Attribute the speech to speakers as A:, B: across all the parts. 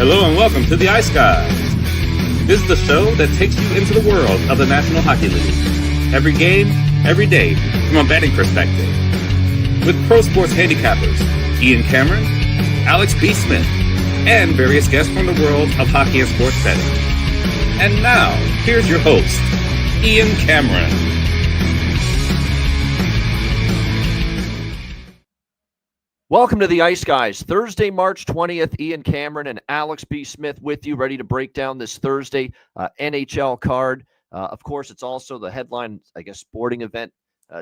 A: Hello and welcome to the Ice Guys. This is the show that takes you into the world of the National Hockey League. Every game, every day, from a betting perspective. With pro sports handicappers, Ian Cameron, Alex B. Smith, and various guests from the world of hockey and sports betting. And now, here's your host, Ian Cameron.
B: Welcome to the Ice Guys. Thursday, March 20th, Ian Cameron and Alex B. Smith with you, ready to break down this Thursday NHL card. Of course, it's also the headline, sporting event.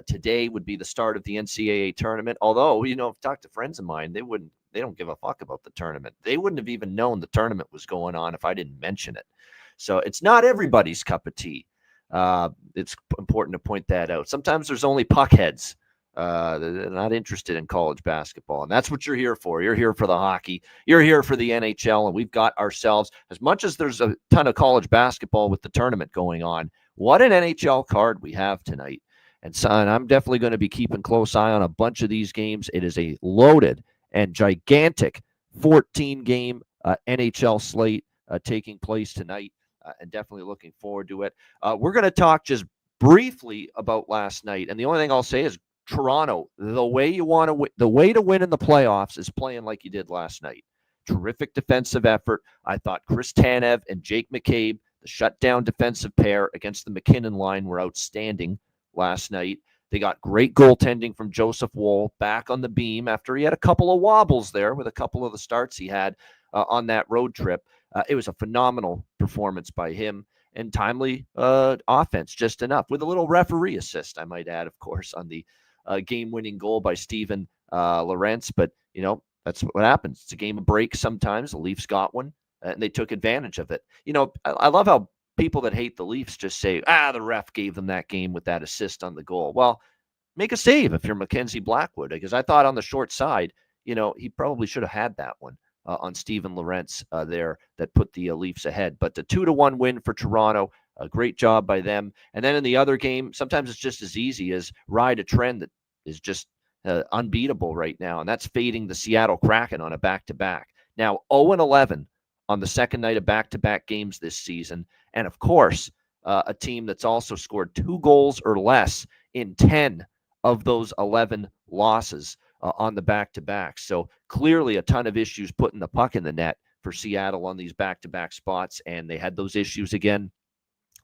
B: Today would be the start of the NCAA tournament. Although, I've talked to friends of mine, they don't give a fuck about the tournament. They wouldn't have even known the tournament was going on if I didn't mention it. So it's not everybody's cup of tea. It's important to point that out. Sometimes there's only puckheads. They're not interested in college basketball, and that's what you're here for. You're here for the hockey. You're here for the NHL, and we've got ourselves, as much as there's a ton of college basketball with the tournament going on, what an NHL card we have tonight. And son, I'm definitely going to be keeping close eye on a bunch of these games. It is a loaded and gigantic 14-game NHL slate taking place tonight, and definitely looking forward to it. We're going to talk just briefly about last night, and the only thing I'll say is Toronto, the way to win in the playoffs is playing like you did last night. Terrific defensive effort. I thought Chris Tanev and Jake McCabe, the shutdown defensive pair against the McKinnon line, were outstanding last night. They got great goaltending from Joseph Woll back on the beam after he had a couple of wobbles there with a couple of the starts he had on that road trip. It was a phenomenal performance by him. And timely offense, just enough, with a little referee assist, I might add, of course, on the game-winning goal by Steven Lorentz. But, that's what happens. It's a game of breaks sometimes. The Leafs got one, and they took advantage of it. I love how people that hate the Leafs just say, the ref gave them that game with that assist on the goal. Well, make a save if you're Mackenzie Blackwood, because I thought on the short side, he probably should have had that one on Steven Lorentz there that put the Leafs ahead. But the 2-1 win for Toronto, a great job by them. And then in the other game, sometimes it's just as easy as ride a trend that is just unbeatable right now, and that's fading the Seattle Kraken on a back-to-back. Now, 0-11 on the second night of back-to-back games this season, and of course, a team that's also scored 2 goals or less in 10 of those 11 losses on the back-to-back. So clearly a ton of issues putting the puck in the net for Seattle on these back-to-back spots, and they had those issues again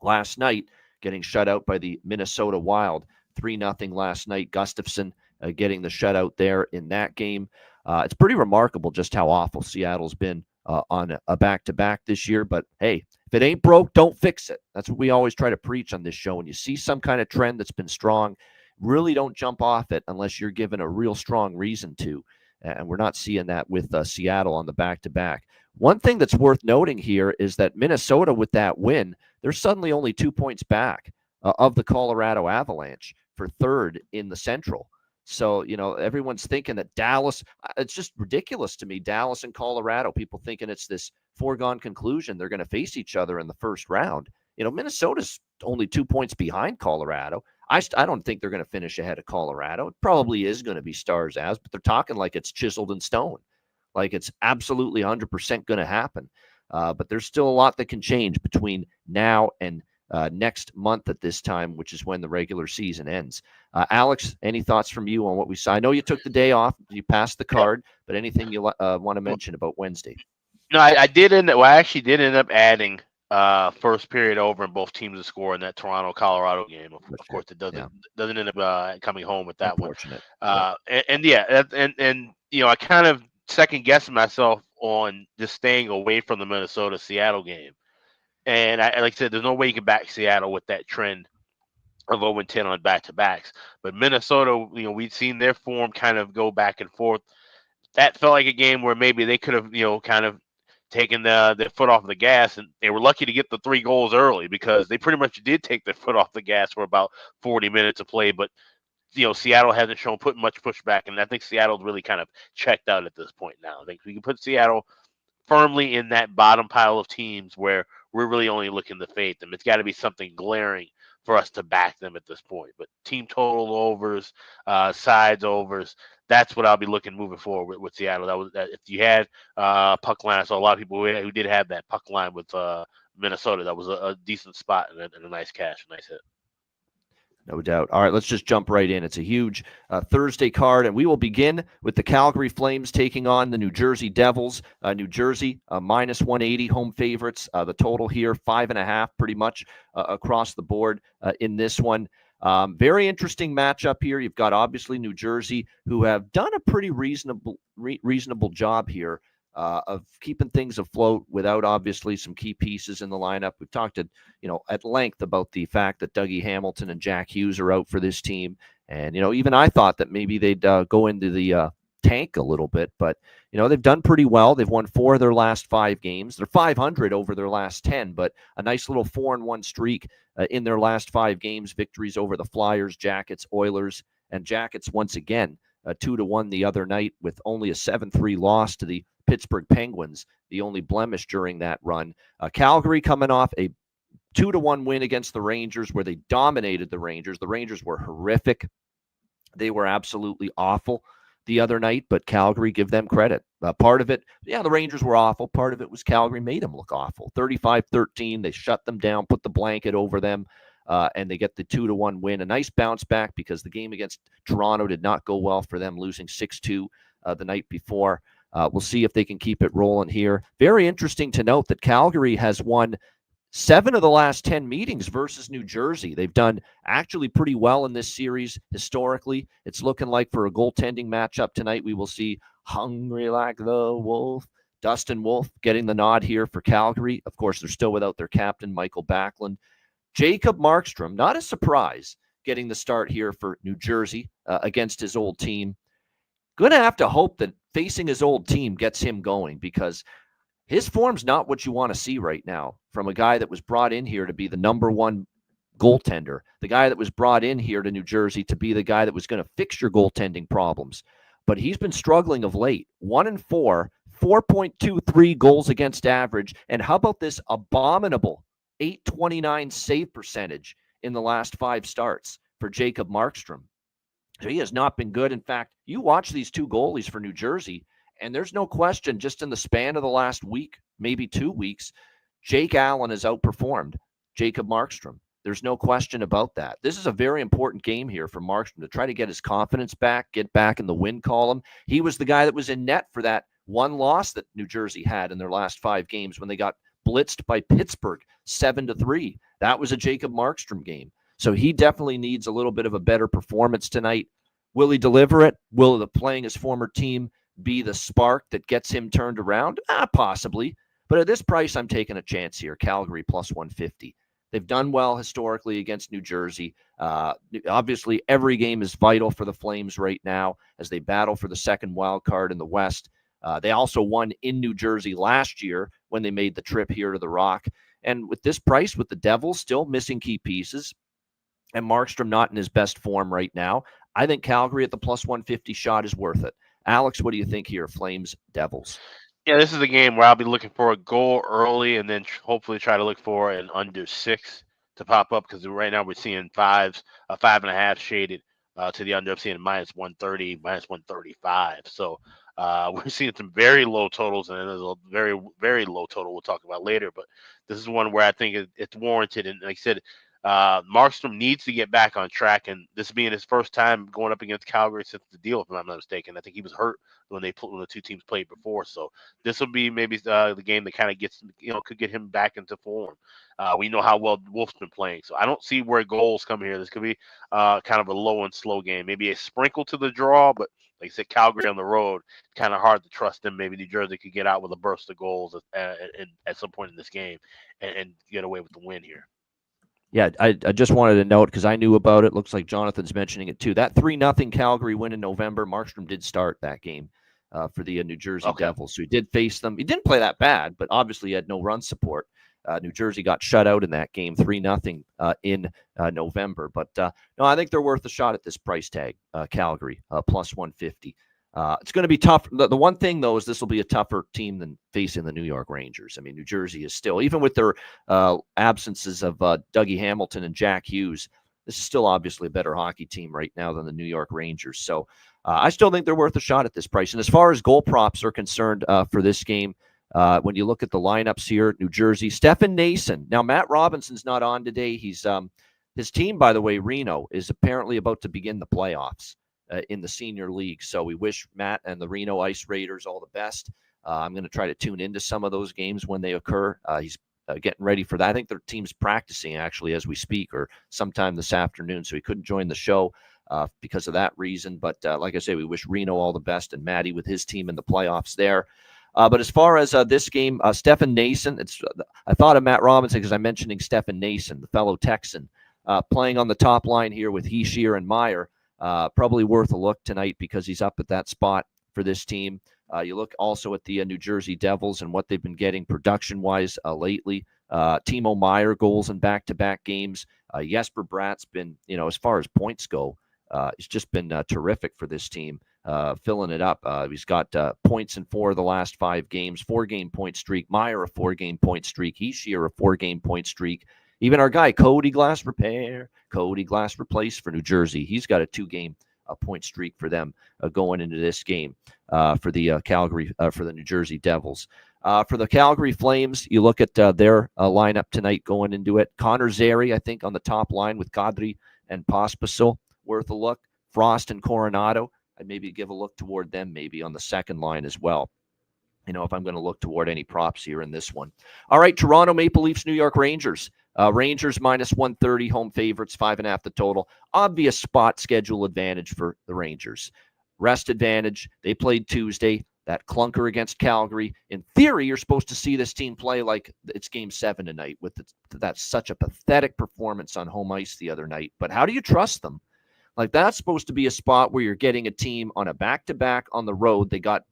B: last night, getting shut out by the Minnesota Wild. 3-0 last night. Gustafsson getting the shutout there in that game. It's pretty remarkable just how awful Seattle's been on a back-to-back this year. But, hey, if it ain't broke, don't fix it. That's what we always try to preach on this show. When you see some kind of trend that's been strong, really don't jump off it unless you're given a real strong reason to. And we're not seeing that with Seattle on the back-to-back. One thing that's worth noting here is that Minnesota, with that win, they're suddenly only 2 points back of the Colorado Avalanche for third in the Central. So, everyone's thinking that Dallas, it's just ridiculous to me, Dallas and Colorado, people thinking it's this foregone conclusion. They're going to face each other in the first round. Minnesota's only 2 points behind Colorado. I don't think they're going to finish ahead of Colorado. It probably is going to be stars as, but they're talking like it's chiseled in stone, like it's absolutely 100% going to happen. But there's still a lot that can change between now and next month at this time, which is when the regular season ends. Alex, any thoughts from you on what we saw? I know you took the day off, you passed the card, but anything you want to mention about Wednesday?
C: No, I actually did end up adding first period over in both teams to score in that Toronto-Colorado game. Of course, it doesn't end up coming home with that one. And I kind of second guessed myself on just staying away from the Minnesota-Seattle game. And like I said, there's no way you can back Seattle with that trend of 0-10 on back-to-backs. But Minnesota, we'd seen their form kind of go back and forth. That felt like a game where maybe they could have, kind of taken their foot off the gas, and they were lucky to get the 3 goals early because they pretty much did take their foot off the gas for about 40 minutes of play. But, Seattle hasn't shown putting much pushback, and I think Seattle's really kind of checked out at this point now. I think we can put Seattle firmly in that bottom pile of teams where we're really only looking to fade them. It's got to be something glaring for us to back them at this point. But team total overs, sides overs, that's what I'll be looking moving forward with Seattle. If you had puck line, I saw a lot of people who did have that puck line with Minnesota. That was a decent spot and a nice cash, a nice hit.
B: No doubt. All right, let's just jump right in. It's a huge Thursday card, and we will begin with the Calgary Flames taking on the New Jersey Devils. New Jersey, minus 180 home favorites. The total here, 5.5, pretty much across the board in this one. Very interesting matchup here. You've got, obviously, New Jersey, who have done a pretty reasonable job here of keeping things afloat without, obviously, some key pieces in the lineup. We've talked at length about the fact that Dougie Hamilton and Jack Hughes are out for this team. And, even I thought that maybe they'd go into the tank a little bit, but, they've done pretty well. They've won 4 of their last 5 games. They're 500 over their last 10, but a nice little 4-1 streak in their last 5 games. Victories over the Flyers, Jackets, Oilers, and Jackets once again, 2-1 the other night with only a 7-3 loss to the Pittsburgh Penguins, the only blemish during that run. Calgary coming off a 2-1 win against the Rangers where they dominated the Rangers. The Rangers were horrific. They were absolutely awful the other night, but Calgary, give them credit. Part of it, the Rangers were awful. Part of it was Calgary made them look awful. 35-13, they shut them down, put the blanket over them, and they get the 2-1 win. A nice bounce back because the game against Toronto did not go well for them, losing 6-2 the night before. We'll see if they can keep it rolling here. Very interesting to note that Calgary has won 7 of the last 10 meetings versus New Jersey. They've done actually pretty well in this series historically. It's looking like for a goaltending matchup tonight, we will see Hungry Like the Wolf, Dustin Wolf getting the nod here for Calgary. Of course, they're still without their captain, Michael Backlund. Jacob Markstrom, not a surprise, getting the start here for New Jersey against his old team. Going to have to hope that facing his old team gets him going because his form's not what you want to see right now from a guy that was brought in here to be the number 1 goaltender, the guy that was brought in here to New Jersey to be the guy that was going to fix your goaltending problems. But he's been struggling of late. 1-4, 4.23 goals against average. And how about this abominable .829 save percentage in the last 5 starts for Jacob Markstrom? So he has not been good. In fact, you watch these 2 goalies for New Jersey, and there's no question, just in the span of the last week, maybe 2 weeks, Jake Allen has outperformed Jacob Markstrom. There's no question about that. This is a very important game here for Markstrom to try to get his confidence back, get back in the win column. He was the guy that was in net for that one loss that New Jersey had in their last 5 games when they got blitzed by Pittsburgh 7-3. That was a Jacob Markstrom game. So he definitely needs a little bit of a better performance tonight. Will he deliver it? Will the playing his former team be the spark that gets him turned around? Possibly. But at this price, I'm taking a chance here. Calgary plus 150. They've done well historically against New Jersey. Obviously, every game is vital for the Flames right now as they battle for the second wild card in the West. They also won in New Jersey last year when they made the trip here to the Rock. And with this price, with the Devils still missing key pieces and Markstrom not in his best form right now, I think Calgary at the plus 150 shot is worth it. Alex, what do you think here? Flames, Devils.
C: Yeah, this is a game where I'll be looking for a goal early and then hopefully try to look for an under 6 to pop up because right now we're seeing 5.5 shaded to the under. I'm seeing minus 130, minus 135. So we're seeing some very low totals, and there's a very, very low total we'll talk about later. But this is one where I think it's warranted. And like I said, Markstrom needs to get back on track, and this being his first time going up against Calgary since the deal, if I'm not mistaken. I think he was hurt when the 2 teams played before, so this will be maybe the game that kind of gets could get him back into form. We know how well Wolf's been playing, so I don't see where goals come here. This could be kind of a low and slow game, maybe a sprinkle to the draw, but like I said, Calgary on the road, kind of hard to trust them. Maybe New Jersey could get out with a burst of goals at some point in this game and get away with the win here.
B: Yeah, I just wanted to note because I knew about it. Looks like Jonathan's mentioning it too. That 3-0 Calgary win in November, Markstrom did start that game for the New Jersey Devils. So he did face them. He didn't play that bad, but obviously he had no run support. New Jersey got shut out in that game, 3-0 in November. But no, I think they're worth a shot at this price tag, Calgary, plus 150. It's going to be tough. The one thing, though, is this will be a tougher team than facing the New York Rangers. I mean, New Jersey is still, even with their absences of Dougie Hamilton and Jack Hughes, this is still obviously a better hockey team right now than the New York Rangers. So I still think they're worth a shot at this price. And as far as goal props are concerned for this game, when you look at the lineups here, New Jersey, Stefan Nason. Now, Matt Robinson's not on today. He's his team, by the way, Reno, is apparently about to begin the playoffs in the senior league. So we wish Matt and the Reno Ice Raiders all the best. I'm going to try to tune into some of those games when they occur. He's getting ready for that. I think their team's practicing actually as we speak, or sometime this afternoon. So he couldn't join the show because of that reason. But like I say, we wish Reno all the best and Matty with his team in the playoffs there. But as far as this game, Stefan Nason, I thought of Matt Robinson because I'm mentioning Stefan Nason, the fellow Texan, playing on the top line here with Hischier and Meyer. Probably worth a look tonight because he's up at that spot for this team. You look also at the New Jersey Devils and what they've been getting production-wise lately. Timo Meyer goals in back-to-back games. Jesper Bratt's been, as far as points go, it's just been terrific for this team, filling it up. He's got points in 4 of the last 5 games, 4-game point streak. Meyer, a 4-game point streak. Hischier, a 4-game point streak. Even our guy, Cody Glass Replace for New Jersey. He's got a 2-game point streak for them going into this game for the Calgary, for the New Jersey Devils. For the Calgary Flames, you look at their lineup tonight going into it. Connor Zary, I think, on the top line with Kadri and Pospisil, worth a look. Frost and Coronado, I'd maybe give a look toward them maybe on the second line as well. If I'm going to look toward any props here in this one. All right, Toronto Maple Leafs, New York Rangers. Rangers minus 130, home favorites, 5.5 the total. Obvious spot schedule advantage for the Rangers. Rest advantage. They played Tuesday. That clunker against Calgary. In theory, you're supposed to see this team play like it's Game 7 tonight with that's such a pathetic performance on home ice the other night. But how do you trust them? Like, that's supposed to be a spot where you're getting a team on a back-to-back on the road. They got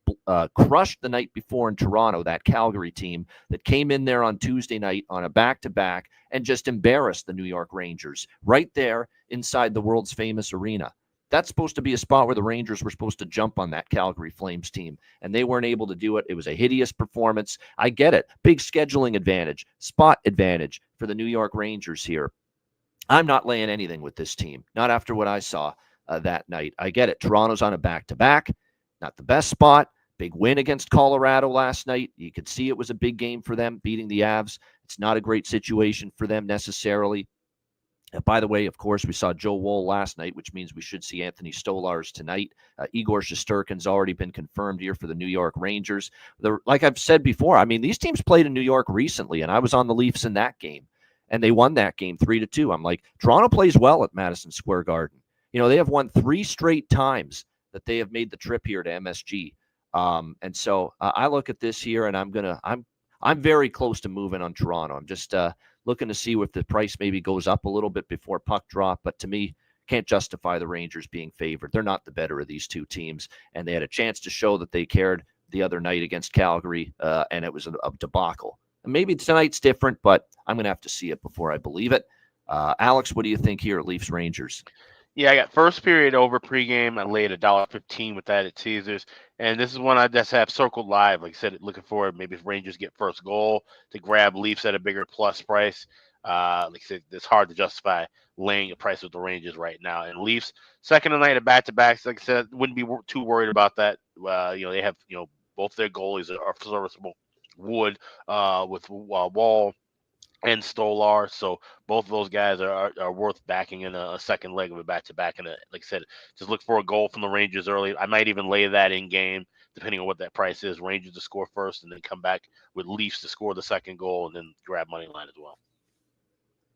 B: crushed the night before in Toronto, that Calgary team that came in there on Tuesday night on a back-to-back and just embarrassed the New York Rangers right there inside the world's famous arena. That's supposed to be a spot where the Rangers were supposed to jump on that Calgary Flames team, and they weren't able to do it. It was a hideous performance. I get it. Big scheduling advantage, spot advantage for the New York Rangers here. I'm not laying anything with this team, not after what I saw that night. I get it. Toronto's on a back-to-back, not the best spot. Big win against Colorado last night. You could see it was a big game for them, beating the Avs. It's not a great situation for them necessarily. By the way, of course, we saw Joe Woll last night, which means we should see Anthony Stolarz tonight. Igor Shesterkin's already been confirmed here for the New York Rangers. Like I've said before, I mean, these teams played in New York recently, and I was on the Leafs in that game. And they won that game 3-2. I'm like, Toronto plays well at Madison Square Garden. They have won 3 straight times that they have made the trip here to MSG. And so I look at this here, and I'm very close to moving on Toronto. I'm just looking to see if the price maybe goes up a little bit before puck drop. But to me, can't justify the Rangers being favored. They're not the better of these two teams, and they had a chance to show that they cared the other night against Calgary, and it was a debacle. Maybe tonight's different, but I'm going to have to see it before I believe it. Alex, what do you think here at Leafs Rangers?
C: Yeah, I got first period over pregame. I laid $1.15 with that at Caesars. And this is one I just have circled live. Like I said, looking forward, maybe if Rangers get first goal to grab Leafs at a bigger plus price. Like I said, it's hard to justify laying a price with the Rangers right now. And Leafs, second night of back-to-backs, like I said, wouldn't be too worried about that. They have, both their goalies are serviceable. Wood with Wall and Stolar, so both of those guys are worth backing in a second leg of a back-to-back. And like I said, just look for a goal from the Rangers early. I might even lay that in game, depending on what that price is. Rangers to score first, and then come back with Leafs to score the second goal, and then grab money line as well.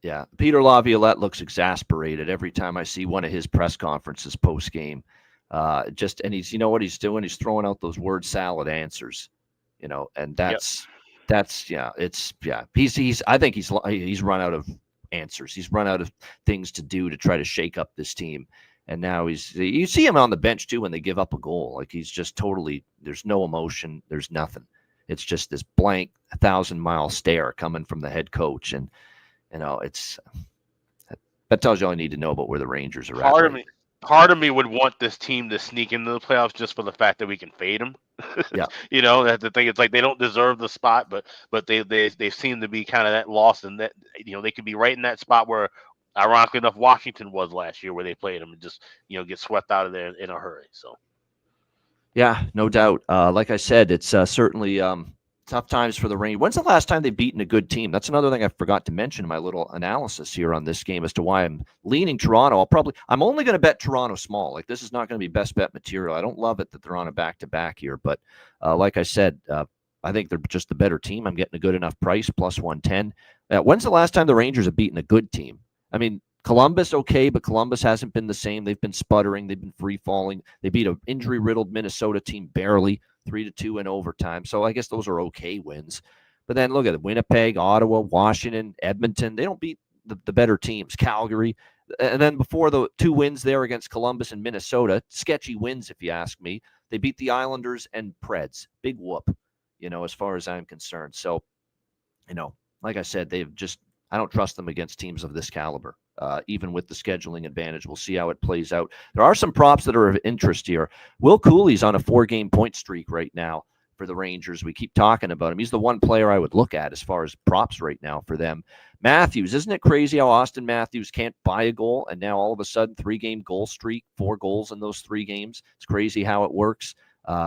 B: Yeah, Peter Laviolette looks exasperated every time I see one of his press conferences post-game. And he's, what he's doing? He's throwing out those word salad answers. And that's I think he's run out of answers. He's run out of things to do to try to shake up this team. And now you see him on the bench too when they give up a goal. Like, he's just totally, there's no emotion. There's nothing. It's just this blank 1,000-mile stare coming from the head coach. And, that tells you all you need to know about where the Rangers are at.
C: Part of me would want this team to sneak into the playoffs just for the fact that we can fade them.
B: Yeah.
C: That's the thing. It's like they don't deserve the spot, but they seem to be kind of that lost, and that they could be right in that spot where, ironically enough, Washington was last year, where they played them and just get swept out of there in a hurry. So
B: Yeah, no doubt. Like I said, it's certainly tough times for the Rangers. When's the last time they've beaten a good team? That's another thing I forgot to mention in my little analysis here on this game as to why I'm leaning Toronto. I'm only going to bet Toronto small. Like, this is not going to be best bet material. I don't love it that they're on a back-to-back here, but like I said, I think they're just the better team. I'm getting a good enough price, plus 110. When's the last time the Rangers have beaten a good team? I mean, Columbus, okay, but Columbus hasn't been the same. They've been sputtering. They've been free-falling. They beat an injury-riddled Minnesota team barely, 3-2 in overtime. So I guess those are okay wins. But then look at it. Winnipeg, Ottawa, Washington, Edmonton. They don't beat the better teams. Calgary. And then before the 2 wins there against Columbus and Minnesota, sketchy wins if you ask me, they beat the Islanders and Preds. Big whoop, as far as I'm concerned. So, like I said, I don't trust them against teams of this caliber. Even with the scheduling advantage. We'll see how it plays out. There are some props that are of interest here. Will Cooley's on a 4-game point streak right now for the Rangers. We keep talking about him. He's the one player I would look at as far as props right now for them. Matthews, isn't it crazy how Austin Matthews can't buy a goal, and now all of a sudden 3-game goal streak, 4 goals in those 3 games? It's crazy how it works.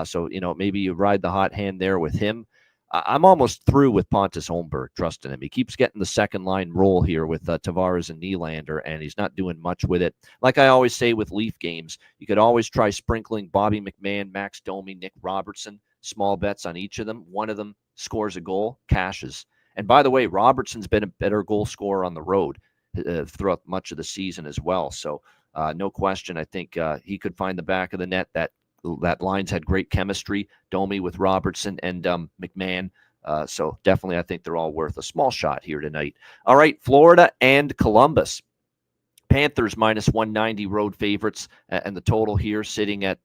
B: So maybe you ride the hot hand there with him. I'm almost through with Pontus Holmberg, trusting him. He keeps getting the second line role here with Tavares and Nylander, and he's not doing much with it. Like I always say with Leaf games, you could always try sprinkling Bobby McMahon, Max Domi, Nick Robertson, small bets on each of them. One of them scores a goal, cashes. And by the way, Robertson's been a better goal scorer on the road throughout much of the season as well. So no question, I think he could find the back of the net. That line's had great chemistry, Domi with Robertson and McMahon. So definitely I think they're all worth a small shot here tonight. All right, Florida and Columbus. Panthers minus 190 road favorites, and the total here sitting at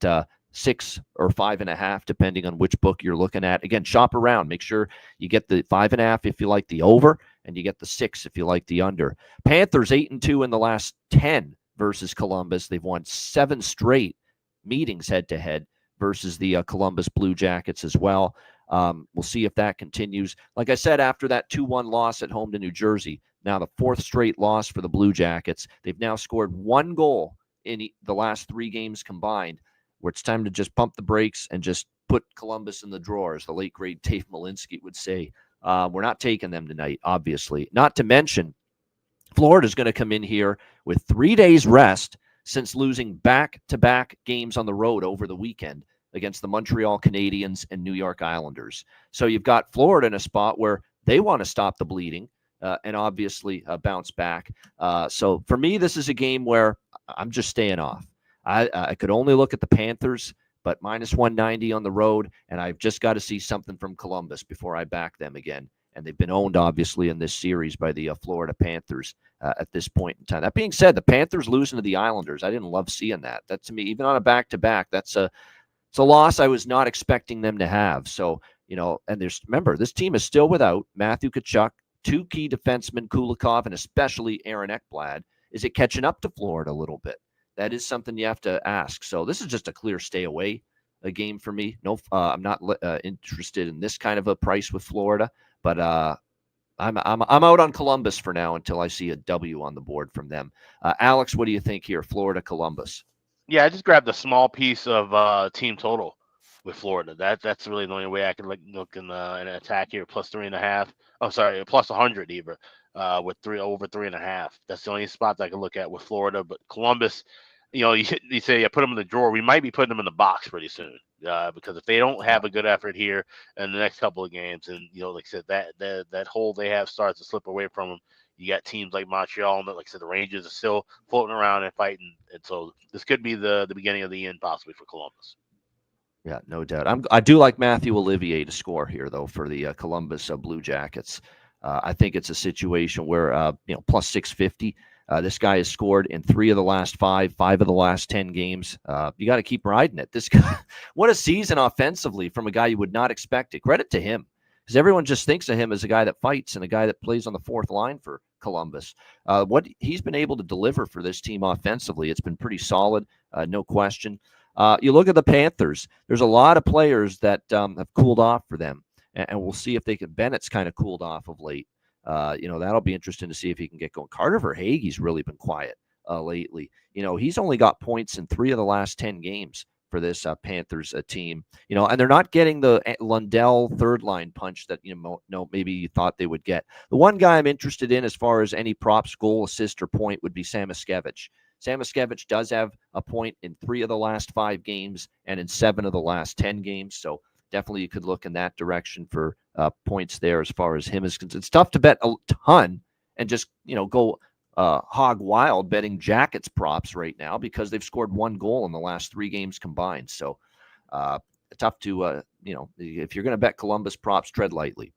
B: 6 or 5.5, depending on which book you're looking at. Again, shop around. Make sure you get the 5.5 if you like the over, and you get the 6 if you like the under. Panthers 8-2 in the last 10 versus Columbus. They've won 7 straight meetings head-to-head versus the Columbus Blue Jackets as well. We'll see if that continues. Like I said, after that 2-1 loss at home to New Jersey, now the 4th straight loss for the Blue Jackets. They've now scored 1 goal in the last 3 games combined, where it's time to just pump the brakes and just put Columbus in the drawer, as the late, great Dave Malinsky would say. We're not taking them tonight, obviously. Not to mention, Florida's going to come in here with 3 days rest since losing back-to-back games on the road over the weekend against the Montreal Canadiens and New York Islanders. So you've got Florida in a spot where they want to stop the bleeding and obviously bounce back. So for me, this is a game where I'm just staying off. I could only look at the Panthers, but minus 190 on the road, and I've just got to see something from Columbus before I back them again. And they've been owned, obviously, in this series by the Florida Panthers at this point in time. That being said, the Panthers losing to the Islanders, I didn't love seeing that. That, to me, even on a back-to-back, it's a loss I was not expecting them to have. So, and remember, this team is still without Matthew Tkachuk, 2 key defensemen, Kulikov, and especially Aaron Ekblad. Is it catching up to Florida a little bit? That is something you have to ask. So this is just a clear stay away a game for me. No, I'm not interested in this kind of a price with Florida. But I'm out on Columbus for now until I see a W on the board from them. Alex, what do you think here? Florida, Columbus.
C: Yeah, I just grabbed a small piece of team total with Florida. That's really the only way I can look in an attack here. Plus 3.5. Oh, sorry, plus 100 even with over 3.5. That's the only spot I can look at with Florida. But Columbus, you say put them in the drawer. We might be putting them in the box pretty soon. Because if they don't have a good effort here in the next couple of games, and like I said, that hole they have starts to slip away from them. You got teams like Montreal, and like I said, the Rangers are still floating around and fighting, and so this could be the beginning of the end possibly for Columbus.
B: Yeah, no doubt. I do like Matthew Olivier to score here though for the Columbus Blue Jackets. I think it's a situation where plus 650. This guy has scored in 3 of the last 5 of the last 10 games. You got to keep riding it. This guy, what a season offensively from a guy you would not expect it. Credit to him, because everyone just thinks of him as a guy that fights and a guy that plays on the 4th line for Columbus. What he's been able to deliver for this team offensively, it's been pretty solid, no question. You look at the Panthers, there's a lot of players that have cooled off for them, and we'll see if they can. Bennett's kind of cooled off of late. That'll be interesting to see if he can get going. Carter Verhaeghe's really been quiet lately. He's only got points in 3 of the last 10 games for this Panthers team. And they're not getting the Lundell third line punch that maybe you thought they would get. The one guy I'm interested in as far as any props, goal, assist, or point would be Samoskevich. Samoskevich does have a point in 3 of the last 5 games and in 7 of the last 10 games. So definitely you could look in that direction for points there as far as him is concerned. It's tough to bet a ton and just, go hog wild betting Jackets props right now because they've scored 1 goal in the last 3 games combined. So tough to, if you're going to bet Columbus props, tread lightly.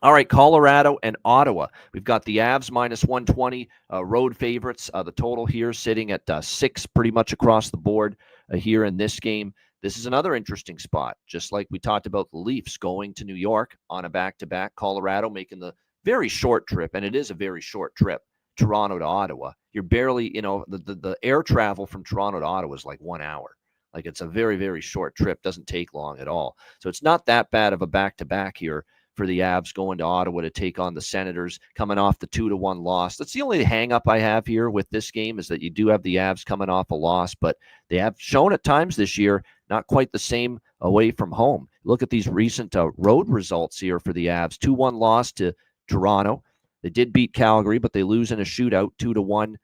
B: All right, Colorado and Ottawa. We've got the Avs minus 120 road favorites. The total here sitting at 6 pretty much across the board here in this game. This is another interesting spot, just like we talked about the Leafs going to New York on a back-to-back. Colorado making the very short trip, and it is a very short trip, Toronto to Ottawa. You're barely, the air travel from Toronto to Ottawa is like 1 hour. Like it's a very, very short trip. Doesn't take long at all. So it's not that bad of a back-to-back here for the Avs going to Ottawa to take on the Senators, coming off the 2-1 loss. That's the only hang-up I have here with this game is that you do have the Avs coming off a loss, but they have shown at times this year not quite the same away from home. Look at these recent road results here for the Avs. 2-1 loss to Toronto. They did beat Calgary, but they lose in a shootout 2-1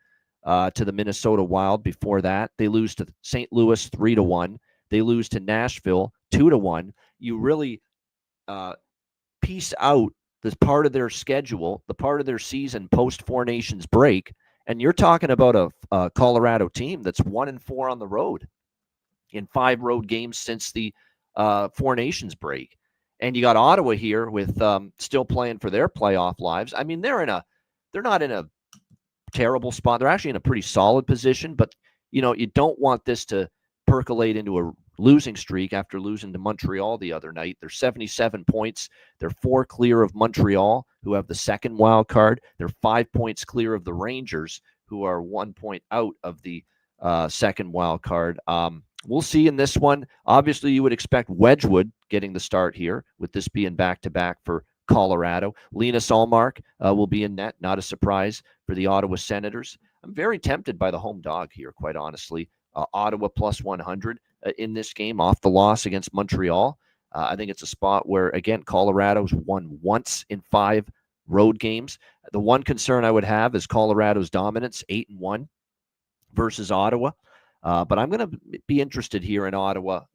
B: to the Minnesota Wild. Before that, they lose to St. Louis 3-1. They lose to Nashville 2-1. You really piece out this part of their schedule, the part of their season post Four Nations break, and you're talking about a Colorado team that's 1-4 on the road in 5 road games since the Four Nations break. And you got Ottawa here with still playing for their playoff lives. I mean, they're not in a terrible spot. They're actually in a pretty solid position, but you don't want this to percolate into a losing streak after losing to Montreal the other night. They're 77 points. They're 4 clear of Montreal, who have the second wild card. They're 5 points clear of the Rangers, who are 1 point out of the second wild card. We'll see in this one. Obviously, you would expect Wedgwood getting the start here, with this being back-to-back for Colorado. Linus Ullmark will be in net. Not a surprise for the Ottawa Senators. I'm very tempted by the home dog here, quite honestly. Ottawa plus 100 in this game off the loss against Montreal. I think it's a spot where, again, Colorado's won once in 5 road games. The one concern I would have is Colorado's dominance, 8-1 versus Ottawa. But I'm going to be interested here in Ottawa.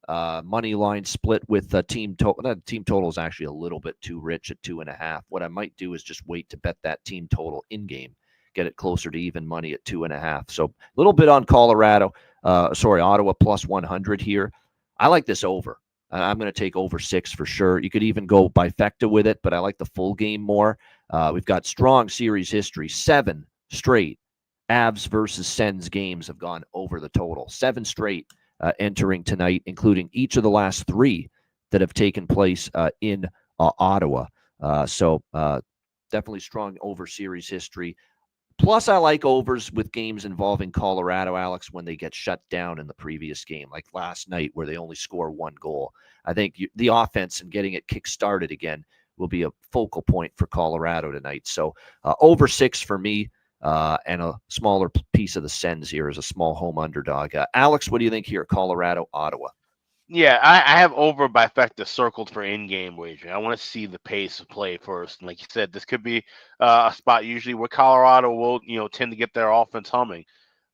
B: Money line split with team total. That team total is actually a little bit too rich at 2.5. What I might do is just wait to bet that team total in game, get it closer to even money at 2.5. So a little bit on Ottawa plus 100 here. I like this over. I'm going to take over 6 for sure. You could even go bifecta with it, but I like the full game more. We've got strong series history. 7 straight Avs versus Sens games have gone over the total. 7 straight entering tonight, including each of the last 3 that have taken place in Ottawa. So definitely strong over series history. Plus, I like overs with games involving Colorado, Alex, when they get shut down in the previous game, like last night where they only score 1 goal. I think the offense and getting it kick-started again will be a focal point for Colorado tonight. So over 6 for me, and a smaller piece of the Sens here as a small home underdog. Alex, what do you think here, Colorado, Ottawa?
C: Yeah, I have over bifecta circled for in-game wagering. I want to see the pace of play first. And like you said, this could be a spot usually where Colorado will, tend to get their offense humming.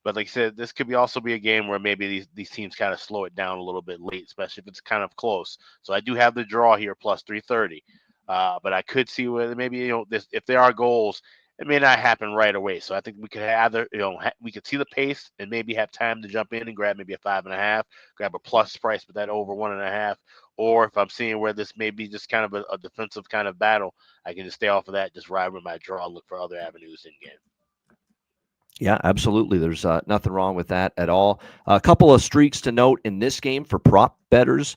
C: But like I said, this could also be a game where maybe these teams kind of slow it down a little bit late, especially if it's kind of close. So I do have the draw here plus 330. But I could see where maybe, if there are goals, it may not happen right away. So I think we could either, we could see the pace and maybe have time to jump in and grab maybe a 5.5, grab a plus price with that over 1.5. Or if I'm seeing where this may be just kind of a defensive kind of battle, I can just stay off of that, just ride with my draw, look for other avenues in game.
B: Yeah, absolutely. There's nothing wrong with that at all. A couple of streaks to note in this game for prop bettors.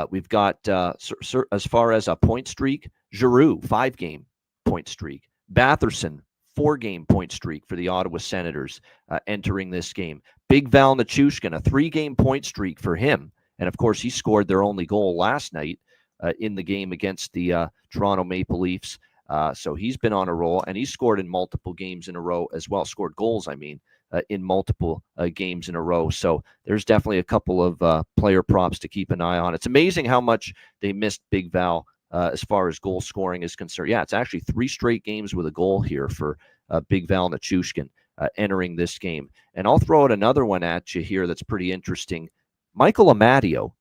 B: We've got, as far as a point streak, Giroux, 5-game point streak. Batherson, 4-game point streak for the Ottawa Senators entering this game. Big Val Nichushkin, a 3-game point streak for him. And, of course, he scored their only goal last night in the game against the Toronto Maple Leafs. So he's been on a roll, and he's scored in multiple games in a row as well. Scored goals, in multiple games in a row. So there's definitely a couple of player props to keep an eye on. It's amazing how much they missed Big Val as far as goal scoring is concerned. Yeah, it's actually 3 straight games with a goal here for Big Val Nichushkin entering this game. And I'll throw out another one at you here that's pretty interesting. Michael Amadio,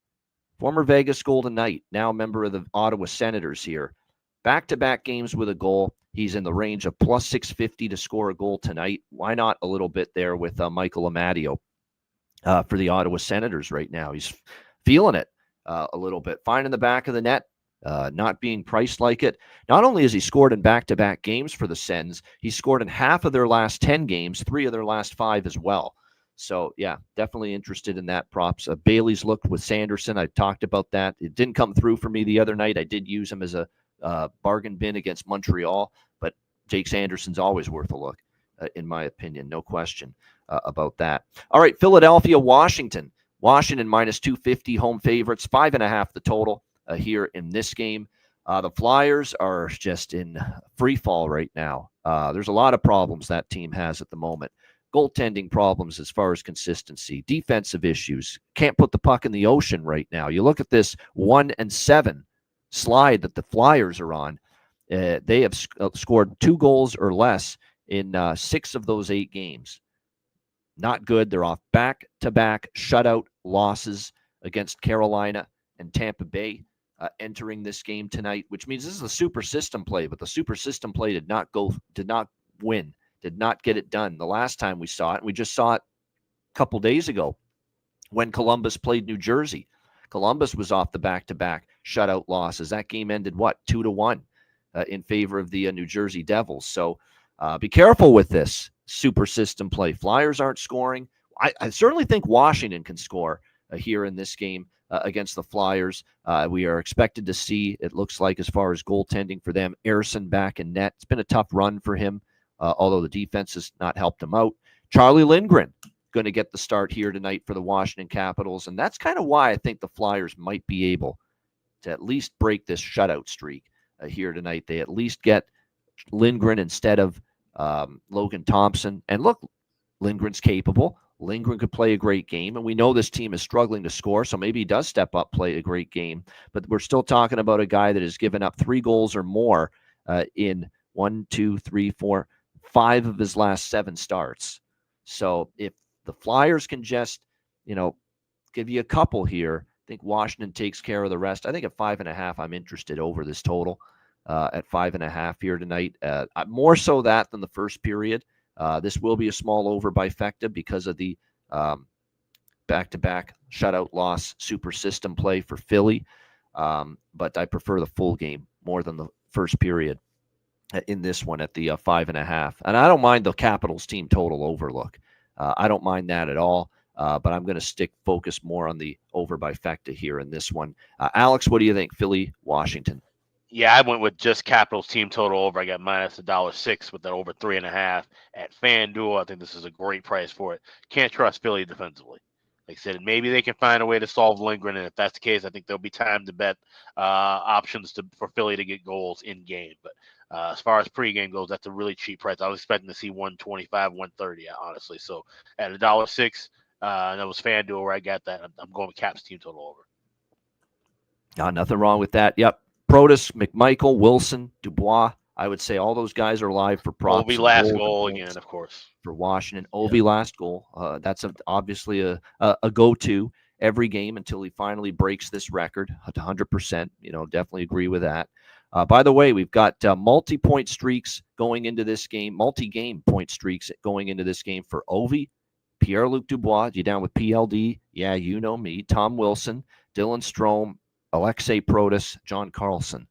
B: former Vegas Golden Knight, now a member of the Ottawa Senators here. Back-to-back games with a goal. He's in the range of plus 650 to score a goal tonight. Why not a little bit there with Michael Amadio for the Ottawa Senators right now? He's feeling it a little bit. Finding the back of the net, not being priced like it. Not only has he scored in back-to-back games for the Sens, he's scored in half of their last 10 games, 3 of their last 5 as well. So, yeah, definitely interested in that props. Bailey's looked with Sanderson. I talked about that. It didn't come through for me the other night. I did use him as a bargain bin against Montreal, but Jake Sanderson's always worth a look, in my opinion. No question about that. All right, Philadelphia, Washington. Washington minus 250 home favorites, 5.5 the total here in this game. The Flyers are just in free fall right now. There's a lot of problems that team has at the moment. Goaltending problems as far as consistency, defensive issues, can't put the puck in the ocean right now. You look at this 1-7 slide that the Flyers are on. They have scored 2 goals or less in 6 of those 8 games. Not good. They're off back-to-back shutout losses against Carolina and Tampa Bay entering this game tonight, which means this is a super system play, but the super system play did not win. Did not get it done the last time we saw it. And we just saw it a couple days ago when Columbus played New Jersey. Columbus was off the back-to-back shutout losses. That game ended, 2-1 in favor of the New Jersey Devils. So be careful with this super system play. Flyers aren't scoring. I certainly think Washington can score here in this game against the Flyers. We are expected to see, it looks like, as far as goaltending for them, Ersson back in net. It's been a tough run for him. Although the defense has not helped him out. Charlie Lindgren going to get the start here tonight for the Washington Capitals, and that's kind of why I think the Flyers might be able to at least break this shutout streak here tonight. They at least get Lindgren instead of Logan Thompson. And look, Lindgren's capable. Lindgren could play a great game, and we know this team is struggling to score, so maybe he does step up, play a great game. But we're still talking about a guy that has given up 3 goals or more in 5 of his last 7 starts. So if the Flyers can just, give you a couple here, I think Washington takes care of the rest. I think at 5.5, I'm interested over this total at 5.5 here tonight. More so that than the first period. This will be a small over by Fecta because of the back-to-back shutout loss super system play for Philly. But I prefer the full game more than the first period in this one at the 5.5. And I don't mind the Capitals team total overlook. I don't mind that at all, but I'm going to focus more on the over by Fecta here in this one. Alex, what do you think? Philly, Washington.
C: Yeah, I went with just Capitals team total over. I got minus $1.06 with that over 3.5 at FanDuel. I think this is a great price for it. Can't trust Philly defensively. Like I said, maybe they can find a way to solve Lindgren, and if that's the case, I think there'll be time to bet options for Philly to get goals in game. But as far as pregame goes, that's a really cheap price. I was expecting to see 125, 130, honestly. So at $1.06, that was FanDuel where I got that. I'm going with Caps team total over.
B: Nothing wrong with that. Yep. Protas, McMichael, Wilson, Dubois. I would say all those guys are live for props.
C: Ovi last goal again, of course.
B: For Washington. Ovi last goal. That's obviously a go-to every game until he finally breaks this record at 100%. Definitely agree with that. By the way, we've got multi-point streaks going into this game, multi-game point streaks going into this game for Ovi, Pierre-Luc Dubois. You down with PLD? Yeah, you know me. Tom Wilson, Dylan Strome, Alexei Protas, John Carlson.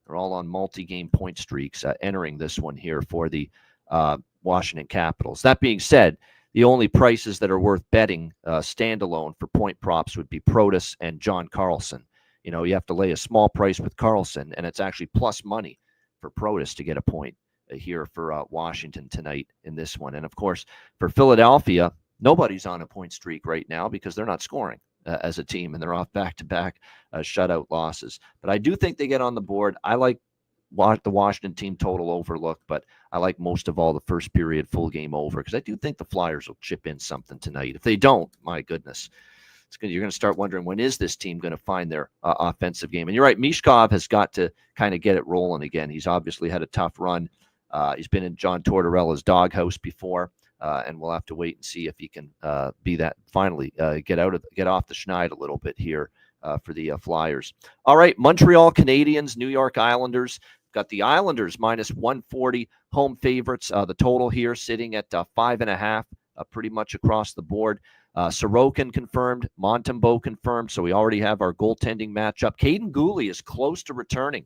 B: They're all on multi-game point streaks entering this one here for the Washington Capitals. That being said, the only prices that are worth betting standalone for point props would be Protas and John Carlson. You have to lay a small price with Carlson, and it's actually plus money for Protas to get a point here for Washington tonight in this one. And, of course, for Philadelphia, nobody's on a point streak right now because they're not scoring as a team, and they're off back-to-back shutout losses. But I do think they get on the board. I like the Washington team total overlook, but I like most of all the first period full game over because I do think the Flyers will chip in something tonight. If they don't, my goodness, you're going to start wondering, when is this team going to find their offensive game? And you're right, Mishkov has got to kind of get it rolling again. He's obviously had a tough run. He's been in John Tortorella's doghouse before, and we'll have to wait and see if he can be that finally get off the schneid a little bit here for the Flyers. All right, Montreal Canadiens, New York Islanders. Got the Islanders minus 140 home favorites. The total here sitting at 5.5, pretty much across the board. Sorokin confirmed, Montembeault confirmed, so we already have our goaltending matchup. Caden Gooley is close to returning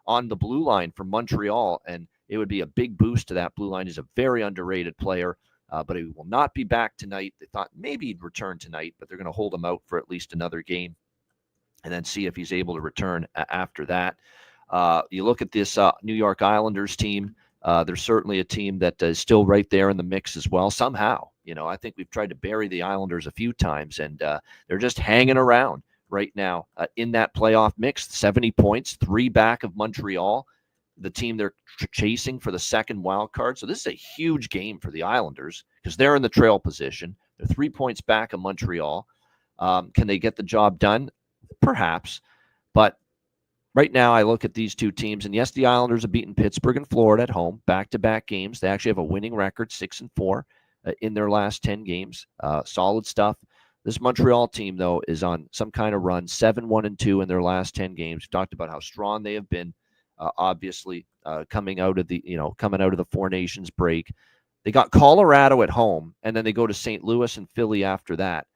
B: on the blue line for Montreal, and it would be a big boost to that blue line. He's a very underrated player, but he will not be back tonight. They thought maybe he'd return tonight, but they're going to hold him out for at least another game and then see if he's able to return after that. You look at this New York Islanders team. They're certainly a team that is still right there in the mix as well. Somehow, I think we've tried to bury the Islanders a few times, and they're just hanging around right now in that playoff mix. 70 points, 3 back of Montreal, the team they're chasing for the second wild card. So this is a huge game for the Islanders because they're in the trail position. They're 3 points back of Montreal. Can they get the job done? Perhaps, but right now, I look at these two teams, and yes, the Islanders have beaten Pittsburgh and Florida at home, back-to-back games. They actually have a winning record, 6-4 in their last 10 games. Solid stuff. This Montreal team, though, is on some kind of run, 7-1-2 in their last 10 games. We talked about how strong they have been, obviously, coming out of the Four Nations break. They got Colorado at home, and then they go to St. Louis and Philly after that.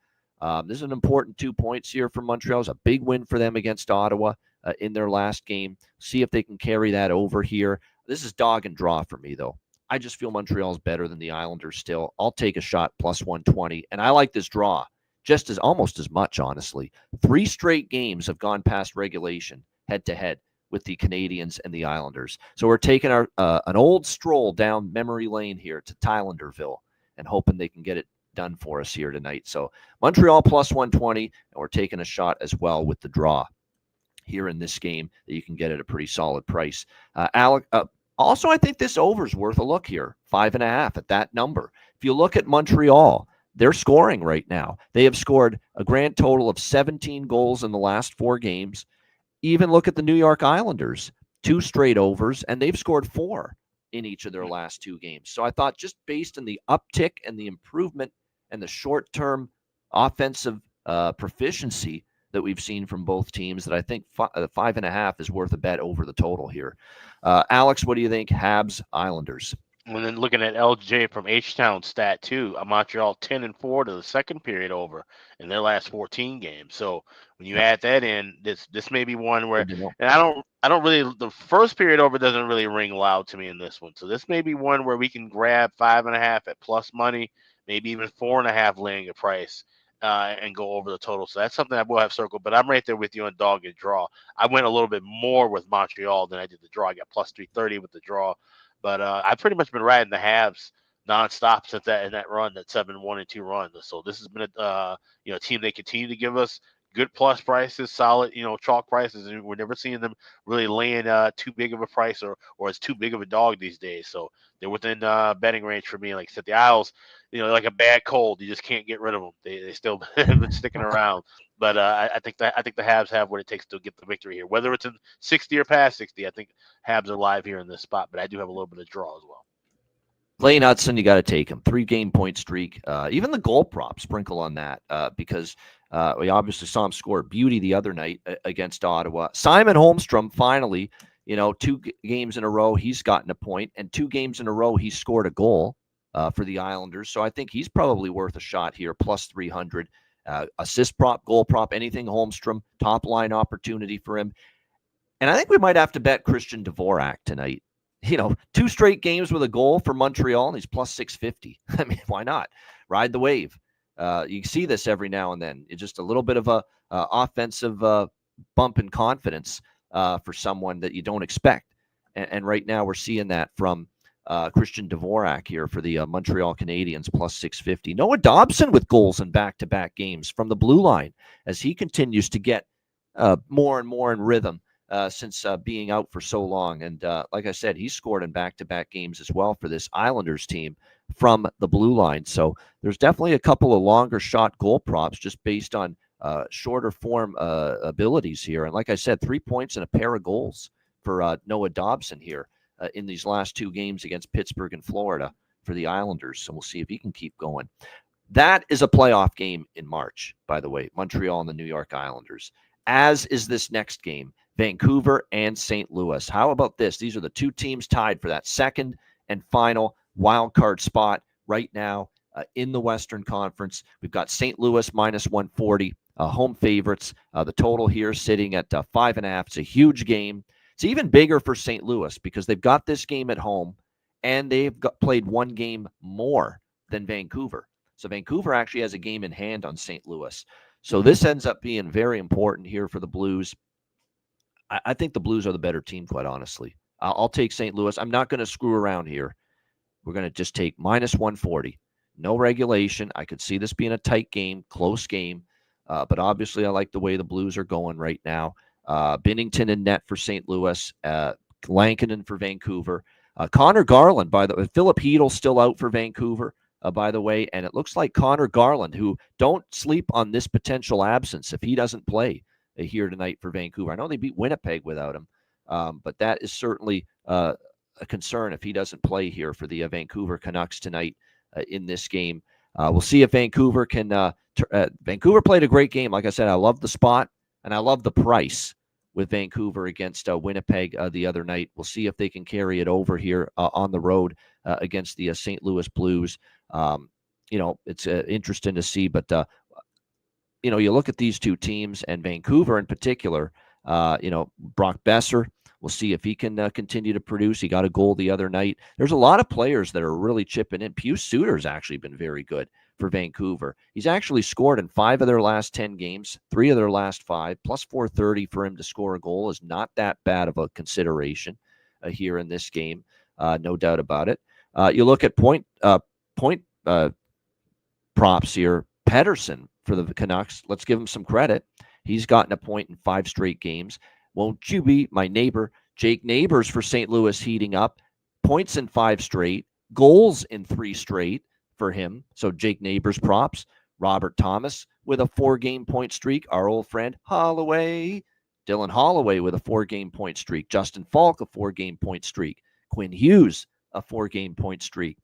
B: This is an important 2 points here for Montreal. It's a big win for them against Ottawa in their last game. See if they can carry that over here. This is dog and draw for me, though. I just feel Montreal's better than the Islanders still. I'll take a shot plus 120, and I like this draw almost as much, honestly. 3 straight games have gone past regulation head-to-head with the Canadiens and the Islanders. So we're taking an old stroll down memory lane here to Thailanderville and hoping they can get it done for us here tonight. So Montreal plus 120, and we're taking a shot as well with the draw here in this game that you can get at a pretty solid price. Alec, also, I think this over is worth a look here, 5.5 at that number. If you look at Montreal, they're scoring right now. They have scored a grand total of 17 goals in the last 4 games. Even look at the New York Islanders, 2 straight overs, and they've scored 4 in each of their last 2 games. So I thought just based on the uptick and the improvement and the short-term offensive proficiency that we've seen from both teams, that I think 5.5 is worth a bet over the total here. Alex, what do you think? Habs, Islanders.
C: And then looking at LJ from H-Town stat too, Montreal 10-4 to the second period over in their last 14 games. So when you add that in, this may be one where, and I don't really, the first period over doesn't really ring loud to me in this one. So this may be one where we can grab 5.5 at plus money, maybe even 4.5 laying a price, and go over the total. So that's something I will have circled, but I'm right there with you on dog and draw. I went a little bit more with Montreal than I did the draw. I got plus 330 with the draw. But I've pretty much been riding the Habs nonstop since that run, that 7-1-2 run. So this has been a team they continue to give us good plus prices, solid chalk prices, and we're never seeing them really laying too big of a price or it's too big of a dog these days. So they're within betting range for me. Like I said, the Isles, like a bad cold, you just can't get rid of them. They still been sticking around. But I think the Habs have what it takes to get the victory here. Whether it's in 60 or past 60, I think Habs are live here in this spot. But I do have a little bit of draw as well.
B: Clayton Hudson, you got to take him. 3-game point streak. Even the goal prop, sprinkle on that because we obviously saw him score beauty the other night against Ottawa. Simon Holmstrom, finally, 2 games in a row, he's gotten a point, and 2 games in a row, he scored a goal for the Islanders. So I think he's probably worth a shot here, plus 300. Assist prop, goal prop, anything Holmstrom, top line opportunity for him. And I think we might have to bet Christian Dvorak tonight. 2 straight games with a goal for Montreal, and he's plus 650. I mean, why not? Ride the wave. You see this every now and then. It's just a little bit of a offensive bump in confidence for someone that you don't expect. And right now we're seeing that from Christian Dvorak here for the Montreal Canadiens, plus 650. Noah Dobson with goals in back-to-back games from the blue line as he continues to get more and more in rhythm since being out for so long. And like I said, he's scored in back-to-back games as well for this Islanders team from the blue line. So there's definitely a couple of longer shot goal props just based on shorter form abilities here. And like I said, 3 points and a pair of goals for Noah Dobson here in these last 2 games against Pittsburgh and Florida for the Islanders. So we'll see if he can keep going. That is a playoff game in March, by the way, Montreal and the New York Islanders, as is this next game, Vancouver and St. Louis. How about this? These are the 2 teams tied for that second and final wild card spot right now in the Western Conference. We've got St. Louis minus 140, home favorites. The total here sitting at 5.5. It's a huge game. It's even bigger for St. Louis because they've got this game at home and they've played 1 game more than Vancouver. So Vancouver actually has a game in hand on St. Louis. So this ends up being very important here for the Blues. I think the Blues are the better team, quite honestly. I'll take St. Louis. I'm not going to screw around here. We're going to just take minus 140. No regulation. I could see this being a tight game, close game. But obviously, I like the way the Blues are going right now. Binnington in net for St. Louis. Lankinen for Vancouver. Connor Garland, by the way. Philip Hedl's still out for Vancouver. By the way, and it looks like Connor Garland, who don't sleep on this potential absence if he doesn't play here tonight for Vancouver. I know they beat Winnipeg without him, but that is certainly a concern if he doesn't play here for the Vancouver Canucks tonight in this game. We'll see if Vancouver can. Vancouver played a great game. Like I said, I love the spot and I love the price with Vancouver against Winnipeg the other night. We'll see if they can carry it over here on the road against the St. Louis Blues. It's interesting to see, but you look at these 2 teams and Vancouver in particular, Brock Besser, we'll see if he can continue to produce. He got a goal the other night. There's a lot of players that are really chipping in. Pius Suter's actually been very good for Vancouver. He's actually scored in 5 of their last 10 games, 3 of their last 5, plus 430 for him to score a goal is not that bad of a consideration here in this game. No doubt about it. You look at point props here. Pedersen for the Canucks. Let's give him some credit. He's gotten a point in 5 straight games. Won't you be my neighbor? Jake Neighbors for St. Louis heating up. Points in 5 straight. Goals in 3 straight for him. So Jake Neighbors props. Robert Thomas with a 4-game point streak. Our old friend Holloway. Dylan Holloway with a 4-game point streak. Justin Falk, a 4-game point streak. Quinn Hughes, a 4-game point streak.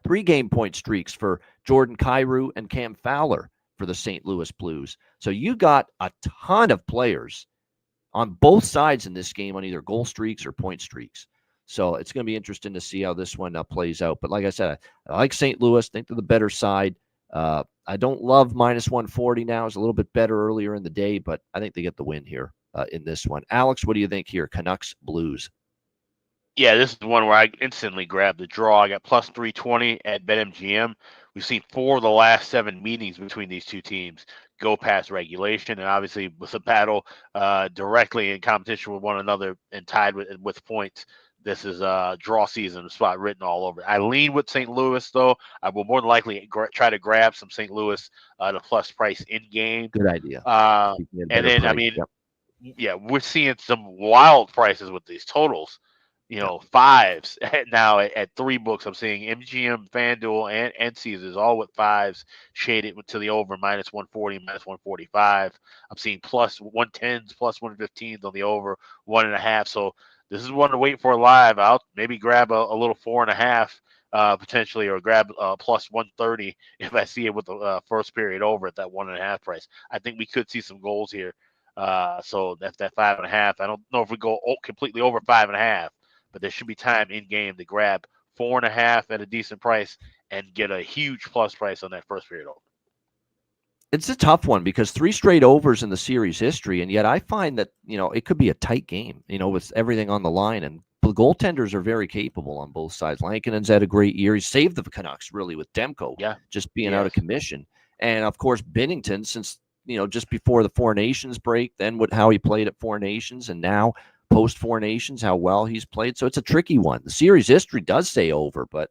B: 3-game point streaks for Jordan Kyrou and Cam Fowler for the St. Louis Blues. So you got a ton of players on both sides in this game on either goal streaks or point streaks. So it's going to be interesting to see how this one plays out. But like I said, I like St. Louis. Think they're the better side. I don't love minus 140 now. It's a little bit better earlier in the day, but I think they get the win here in this one. Alex, what do you think here? Canucks Blues.
C: Yeah, this is the one where I instantly grabbed the draw. I got plus 320 at BetMGM. We've seen 4 of the last 7 meetings between these 2 teams go past regulation, and obviously with a battle directly in competition with one another and tied with points. This is draw season spot written all over. I lean with St. Louis, though. I will more than likely try to grab some St. Louis the plus price in game.
B: Good idea.
C: And then, price. Yeah, we're seeing some wild prices with these totals. 5s now at 3 books. I'm seeing MGM, FanDuel, and Caesars all with 5s shaded to the over minus 140, minus 145. I'm seeing plus 110s, plus 115s on the over 1.5. So this is one to wait for live. I'll maybe grab a little 4.5 potentially, or grab plus 130 if I see it with the first period over at that 1.5 price. I think we could see some goals here. So that's that 5.5. I don't know if we go completely over 5.5. But there should be time in game to grab 4.5 at a decent price and get a huge plus price on that first period over.
B: It's a tough one because 3 straight overs in the series history, and yet I find that it could be a tight game. With everything on the line, and the goaltenders are very capable on both sides. Lankinen's had a great year. He saved the Canucks really with Demko, just being out of commission, and of course Binnington since just before the Four Nations break, then how he played at Four Nations, and now post Four Nations, how well he's played. So it's a tricky one. The series history does say over, but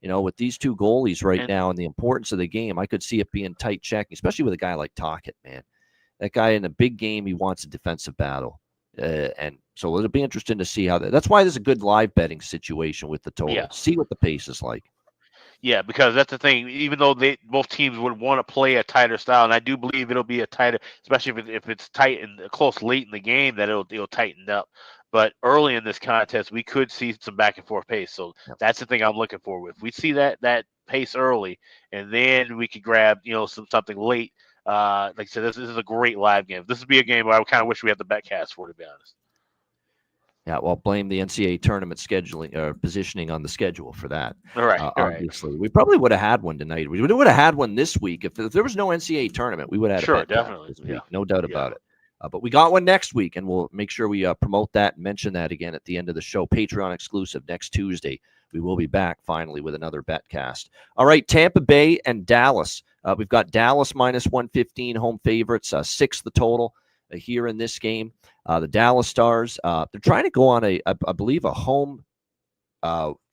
B: with these 2 goalies right now and the importance of the game, I could see it being tight checking, especially with a guy like Tocchet, man. That guy in a big game, he wants a defensive battle. And so it'll be interesting to see how that's why there's a good live betting situation with the total.
C: Yeah.
B: See what the pace is like.
C: Yeah, because that's the thing. Even though both teams would want to play a tighter style, and I do believe it'll be a tighter, especially if it's tight and close late in the game, that it'll tighten up. But early in this contest, we could see some back and forth pace. So that's the thing I'm looking for. If we see that pace early, and then we could grab something late. Like I said, this is a great live game. This would be a game where I kind of wish we had the bet cast for, to be honest.
B: Yeah, well, blame the NCAA tournament scheduling or positioning on the schedule for that.
C: All right,
B: obviously, we probably would have had one tonight. We would have had one this week if there was no NCAA tournament. We would have had a bet
C: definitely
B: this week, no doubt about it. But we got one next week, and we'll make sure we promote that and mention that again at the end of the show. Patreon exclusive next Tuesday. We will be back finally with another betcast. All right, Tampa Bay and Dallas. We've got Dallas minus 115 home favorites, 6 the total here in this game. The Dallas Stars, they're trying to go on I believe, a home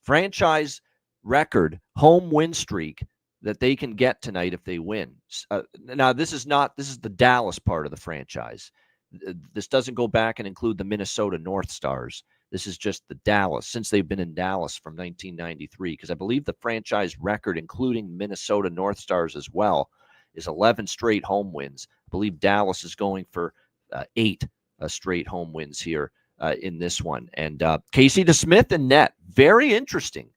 B: franchise record home win streak that they can get tonight if they win. Now, this is the Dallas part of the franchise. This doesn't go back and include the Minnesota North Stars. This is just the Dallas, since they've been in Dallas from 1993, because I believe the franchise record, including Minnesota North Stars as well, is 11 straight home wins. I believe Dallas is going for 8 straight home wins here in this one. And Casey DeSmith in net. Very interesting.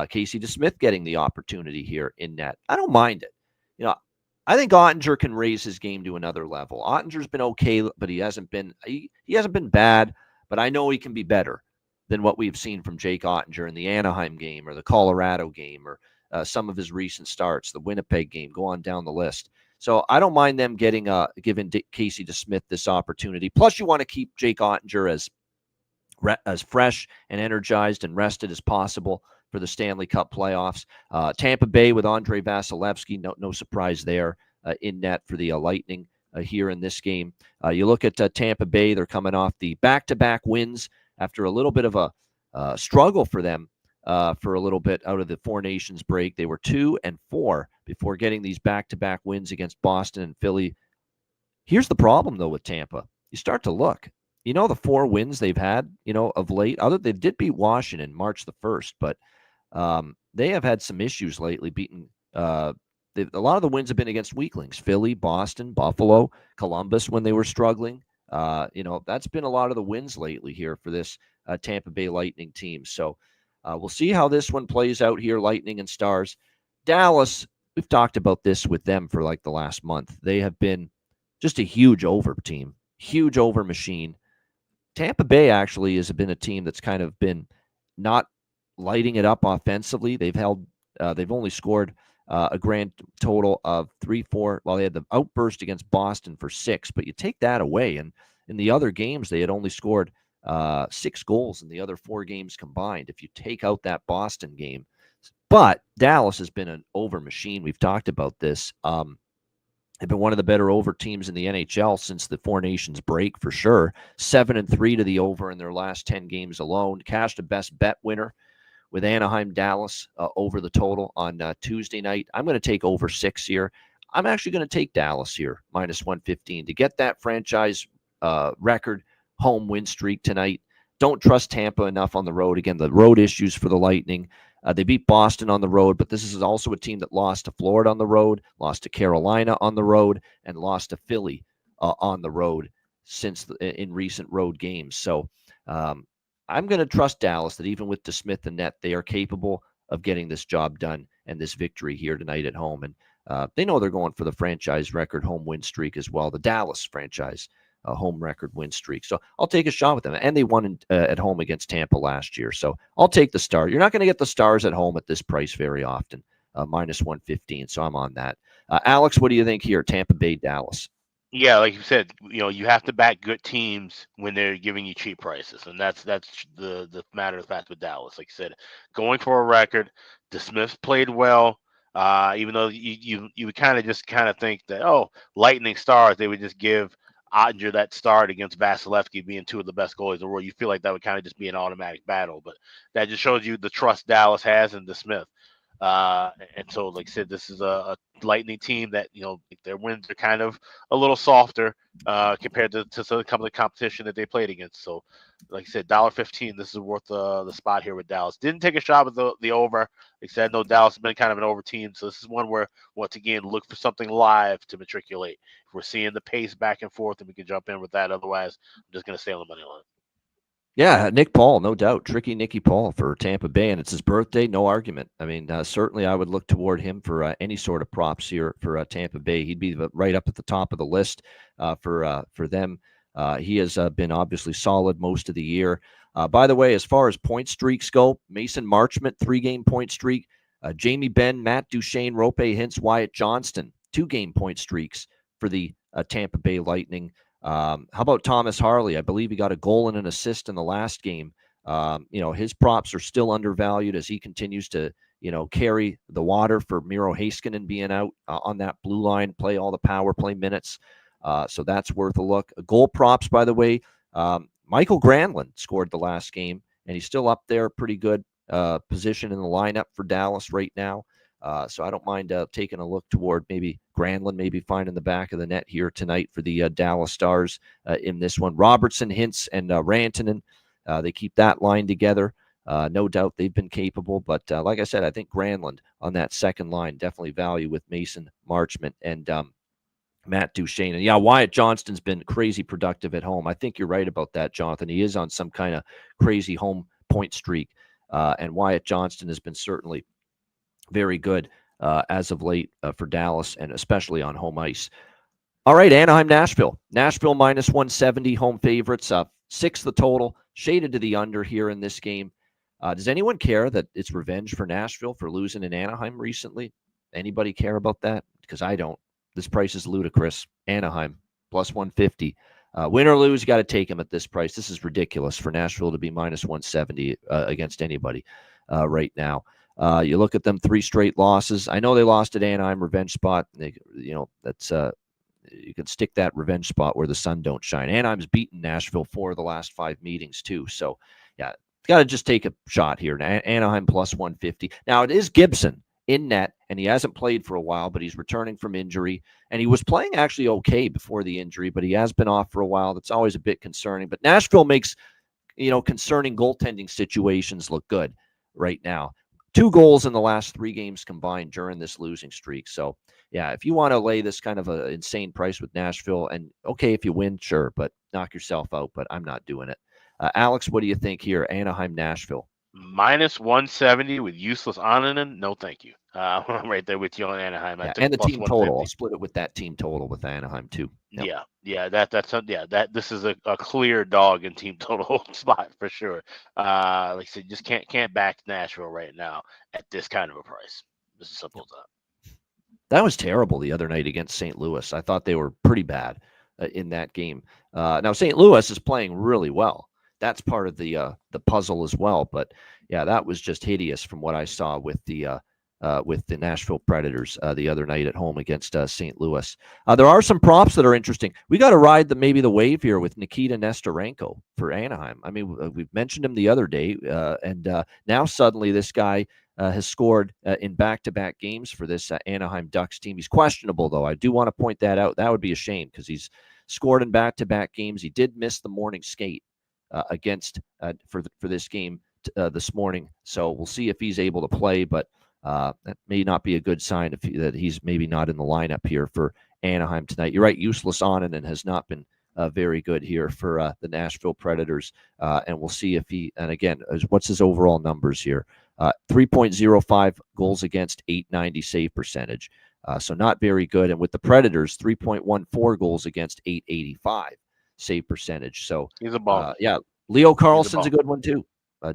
B: Casey DeSmith getting the opportunity here in net. I don't mind it. I think Ottinger can raise his game to another level. Ottinger's been okay, but he hasn't been bad, but I know he can be better than what we've seen from Jake Ottinger in the Anaheim game or the Colorado game or some of his recent starts, the Winnipeg game, go on down the list. So I don't mind them giving Casey DeSmith this opportunity. Plus, you want to keep Jake Ottinger as fresh and energized and rested as possible for the Stanley Cup playoffs. Tampa Bay with Andrei Vasilevsky, no surprise there in net for the Lightning here in this game. You look at Tampa Bay, they're coming off the back-to-back wins after a little bit of a struggle for them for a little bit out of the Four Nations break. They were 2-4 before getting these back-to-back wins against Boston and Philly. Here's the problem, though, with Tampa. You start to look. The 4 wins they've had, of late. They did beat Washington March the 1st, but they have had some issues lately beating a lot of the wins have been against weaklings. Philly, Boston, Buffalo, Columbus when they were struggling. That's been a lot of the wins lately here for this Tampa Bay Lightning team. So we'll see how this one plays out here, Lightning and Stars. Dallas, we've talked about this with them for like the last month. They have been just a huge over team, huge over machine. Tampa Bay actually has been a team that's kind of been not lighting it up offensively. They've only scored a grand total of 3-4. Well, they had the outburst against Boston for 6, but you take that away, and in the other games they had only scored 6 goals in the other 4 games combined if you take out that Boston game. But Dallas has been an over machine. We've talked about this. They've been one of the better over teams in the NHL since the Four Nations break, for sure. 7-3 to the over in their last 10 games alone. Cashed a best bet winner with Anaheim Dallas over the total on Tuesday night. I'm going to take over 6 here. I'm actually going to take Dallas here, minus 115, to get that franchise record home win streak tonight. Don't trust Tampa enough on the road. Again, the road issues for the Lightning. They beat Boston on the road, but this is also a team that lost to Florida on the road, lost to Carolina on the road, and lost to Philly on the road in recent road games. So I'm going to trust Dallas that even with DeSmith and net, they are capable of getting this job done and this victory here tonight at home. And they know they're going for the franchise record home win streak as well, the Dallas franchise home record win streak. So I'll take a shot with them. And they won at home against Tampa last year. So I'll take the Stars. You're not going to get the Stars at home at this price very often, minus 115. So I'm on that. Alex, what do you think here? Tampa Bay, Dallas.
C: Yeah, like you said, you have to back good teams when they're giving you cheap prices, and that's the matter of fact with Dallas. Like you said, going for a record, DeSmith played well. Even though you would kind of think that Lightning Stars, they would just give Ottinger that start against Vasilevsky being 2 of the best goalies in the world. You feel like that would kind of just be an automatic battle, but that just shows you the trust Dallas has in DeSmith. And so, like I said, this is a Lightning team that, their wins are kind of a little softer compared to some of the competition that they played against. So, like I said, $1.15. This is worth the spot here with Dallas. Didn't take a shot with the over. Like I said, no, Dallas has been kind of an over team. So this is one where, once again, look for something live to matriculate. If we're seeing the pace back and forth, and we can jump in with that. Otherwise, I'm just going to stay on the money line.
B: Yeah, Nick Paul, no doubt. Tricky Nicky Paul for Tampa Bay, and it's his birthday, no argument. I mean, certainly I would look toward him for any sort of props here for Tampa Bay. He'd be right up at the top of the list for them. He has been obviously solid most of the year. By the way, as far as point streaks go, Mason Marchment, 3-game point streak. Jamie Benn, Matt Duchene, Rope Hintz, Wyatt Johnston, 2-game point streaks for the Tampa Bay Lightning. How about Thomas Harley? I believe he got a goal and an assist in the last game. His props are still undervalued as he continues to, carry the water for Miro Heiskanen being out on that blue line, play all the power play minutes. So that's worth a look. Goal props, by the way, Michael Granlund scored the last game, and he's still up there, pretty good position in the lineup for Dallas right now. So I don't mind taking a look toward maybe Granlund, maybe finding the back of the net here tonight for the Dallas Stars in this one. Robertson, Hintz, and Rantanen, they keep that line together. No doubt they've been capable. But like I said, I think Granlund on that second line, definitely value with Mason Marchment and Matt Duchene. And yeah, Wyatt Johnston's been crazy productive at home. I think you're right about that, Jonathan. He is on some kind of crazy home point streak. And Wyatt Johnston has been certainly very good as of late for Dallas, and especially on home ice. All right, Anaheim, Nashville. Nashville minus 170, home favorites. 6 the total, shaded to the under here in this game. Does anyone care that it's revenge for Nashville for losing in Anaheim recently? Anybody care about that? Because I don't. This price is ludicrous. Anaheim, plus 150. Win or lose, you got to take them at this price. This is ridiculous for Nashville to be minus 170 against anybody right now. You look at them, 3 straight losses. I know they lost at Anaheim, revenge spot. That's you can stick that revenge spot where the sun don't shine. Anaheim's beaten Nashville 4 of the last 5 meetings too. So yeah, got to just take a shot here. Anaheim plus 150. Now it is Gibson in net, and he hasn't played for a while, but he's returning from injury, and he was playing actually okay before the injury, but he has been off for a while. That's always a bit concerning. But Nashville makes concerning goaltending situations look good right now. 2 goals in the last 3 games combined during this losing streak. So, yeah, if you want to lay this kind of an insane price with Nashville, and okay, if you win, sure, but knock yourself out. But I'm not doing it. Alex, what do you think here? Anaheim, Nashville.
C: Minus 170 with useless Onanen. No, thank you. I'm right there with you on Anaheim.
B: Yeah, and the team total. I'll split it with that team total with Anaheim too. Yep.
C: Yeah. This is a clear dog in team total spot for sure. Like I said, just can't back Nashville right now at this kind of a price. This is simple as that.
B: That was terrible the other night against St. Louis. I thought they were pretty bad in that game. Now St. Louis is playing really well. That's part of the puzzle as well. But yeah, that was just hideous from what I saw with the Nashville Predators the other night at home against St. Louis. There are some props that are interesting. We got to ride maybe the wave here with Nikita Nesterenko for Anaheim. I mean, we've mentioned him the other day, and now suddenly this guy has scored in back-to-back games for this Anaheim Ducks team. He's questionable, though. I do want to point that out. That would be a shame because he's scored in back-to-back games. He did miss the morning skate against for this game this morning, so we'll see if he's able to play, but that may not be a good sign that he's maybe not in the lineup here for Anaheim tonight. You're right, useless Onanen has not been very good here for the Nashville Predators, and we'll see if he, and again, what's his overall numbers here? 3.05 goals against, 890 save percentage, so not very good. And with the Predators, 3.14 goals against, 885 save percentage. So
C: he's a ball.
B: Yeah, Leo Carlson's a good one too,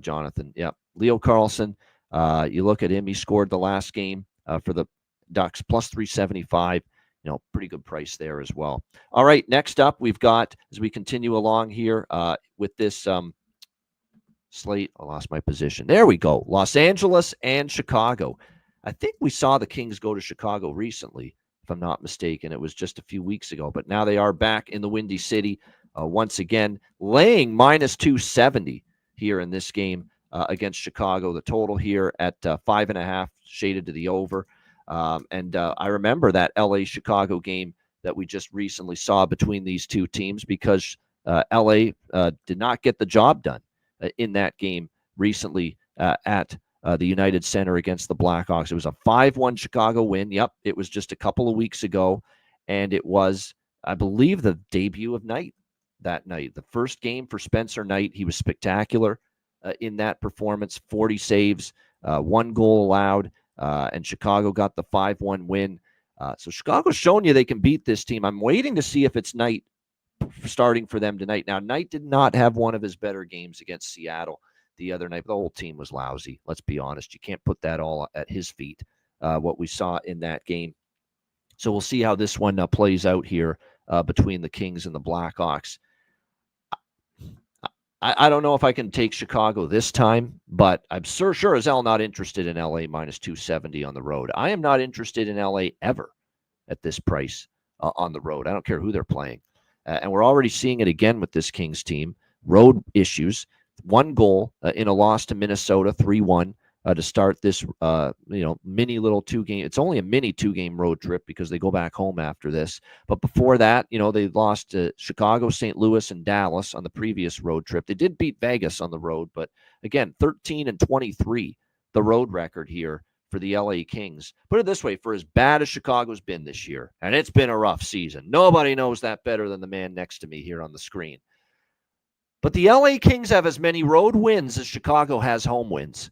B: Jonathan. Yeah, Leo Carlson. You look at him, he scored the last game for the Ducks, plus 375, pretty good price there as well. All right, next up, we've got, as we continue along here with this slate, I lost my position. There we go. Los Angeles and Chicago. I think we saw the Kings go to Chicago recently, if I'm not mistaken. It was just a few weeks ago, but now they are back in the Windy City once again, laying minus 270 here in this game against Chicago. The total here at 5.5, shaded to the over. I remember that LA-Chicago game that we just recently saw between these two teams because LA did not get the job done in that game recently at the United Center against the Blackhawks. It was a 5-1 Chicago win. Yep, it was just a couple of weeks ago, and it was, I believe, the debut of Knight that night. The first game for Spencer Knight. He was spectacular in that performance, 40 saves, 1 goal allowed, and Chicago got the 5-1 win. So Chicago's shown you they can beat this team. I'm waiting to see if it's Knight starting for them tonight. Now, Knight did not have one of his better games against Seattle the other night. The whole team was lousy. Let's be honest. You can't put that all at his feet, what we saw in that game. So we'll see how this one plays out here between the Kings and the Blackhawks. I don't know if I can take Chicago this time, but I'm sure as hell not interested in LA minus 270 on the road. I am not interested in LA ever at this price on the road. I don't care who they're playing. And we're already seeing it again with this Kings team. Road issues. 1 goal in a loss to Minnesota, 3-1 to start this, mini little 2-game. It's only a mini 2-game road trip because they go back home after this. But before that, they lost to Chicago, St. Louis, and Dallas on the previous road trip. They did beat Vegas on the road, but again, 13-23, the road record here for the LA Kings. Put it this way, for as bad as Chicago's been this year, and it's been a rough season. Nobody knows that better than the man next to me here on the screen. But the LA Kings have as many road wins as Chicago has home wins.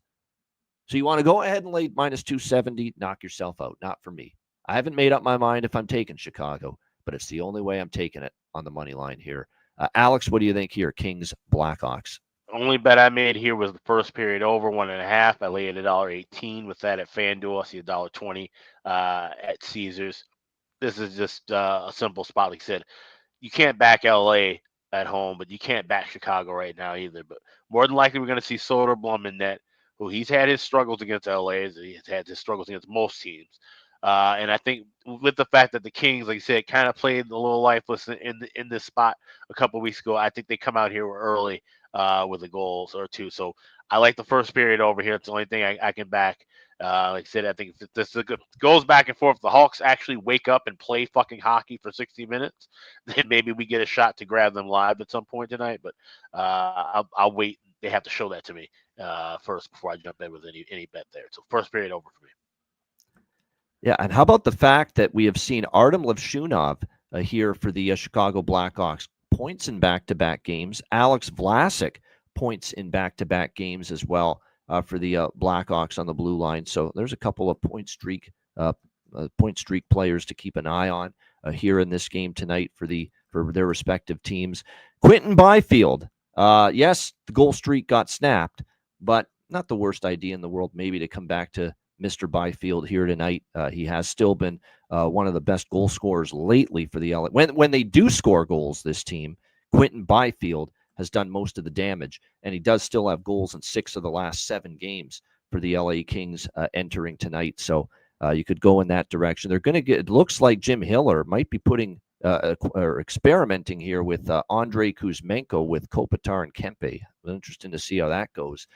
B: So you want to go ahead and lay minus 270, knock yourself out. Not for me. I haven't made up my mind if I'm taking Chicago, but it's the only way I'm taking it on the money line here. Alex, what do you think here? Kings, Blackhawks.
C: Only bet I made here was the first period over 1.5. I laid $1.18 with that at FanDuel. I see $1.20 at Caesars. This is just a simple spot. Like I said, you can't back LA at home, but you can't back Chicago right now either. But more than likely, we're going to see Soderblom in net, who he's had his struggles against LA. He's had his struggles against most teams. And I think with the fact that the Kings, like I said, kind of played a little lifeless in this spot a couple of weeks ago, I think they come out here early with a goal or two. So I like the first period over here. It's the only thing I can back. Like I said, I think if this goes back and forth, the Hawks actually wake up and play fucking hockey for 60 minutes, then maybe we get a shot to grab them live at some point tonight. But I'll wait. They have to show that to me first before I jump in with any bet there. So first period over for me.
B: Yeah, and how about the fact that we have seen Artem Levshunov here for the Chicago Blackhawks, points in back-to-back games. Alex Vlasic, points in back-to-back games as well for the Blackhawks on the blue line. So there's a couple of point streak players to keep an eye on here in this game tonight for their respective teams. Quinton Byfield, yes, the goal streak got snapped, but not the worst idea in the world maybe to come back to Mr. Byfield here tonight. He has still been one of the best goal scorers lately for the LA. When they do score goals, this team, Quinton Byfield has done most of the damage, and he does still have goals in 6 of the last 7 games for the LA Kings entering tonight. So you could go in that direction. They're going to get. It looks like Jim Hiller might be putting or experimenting here with Andrei Kuzmenko with Kopitar and Kempe. Interesting to see how that goes.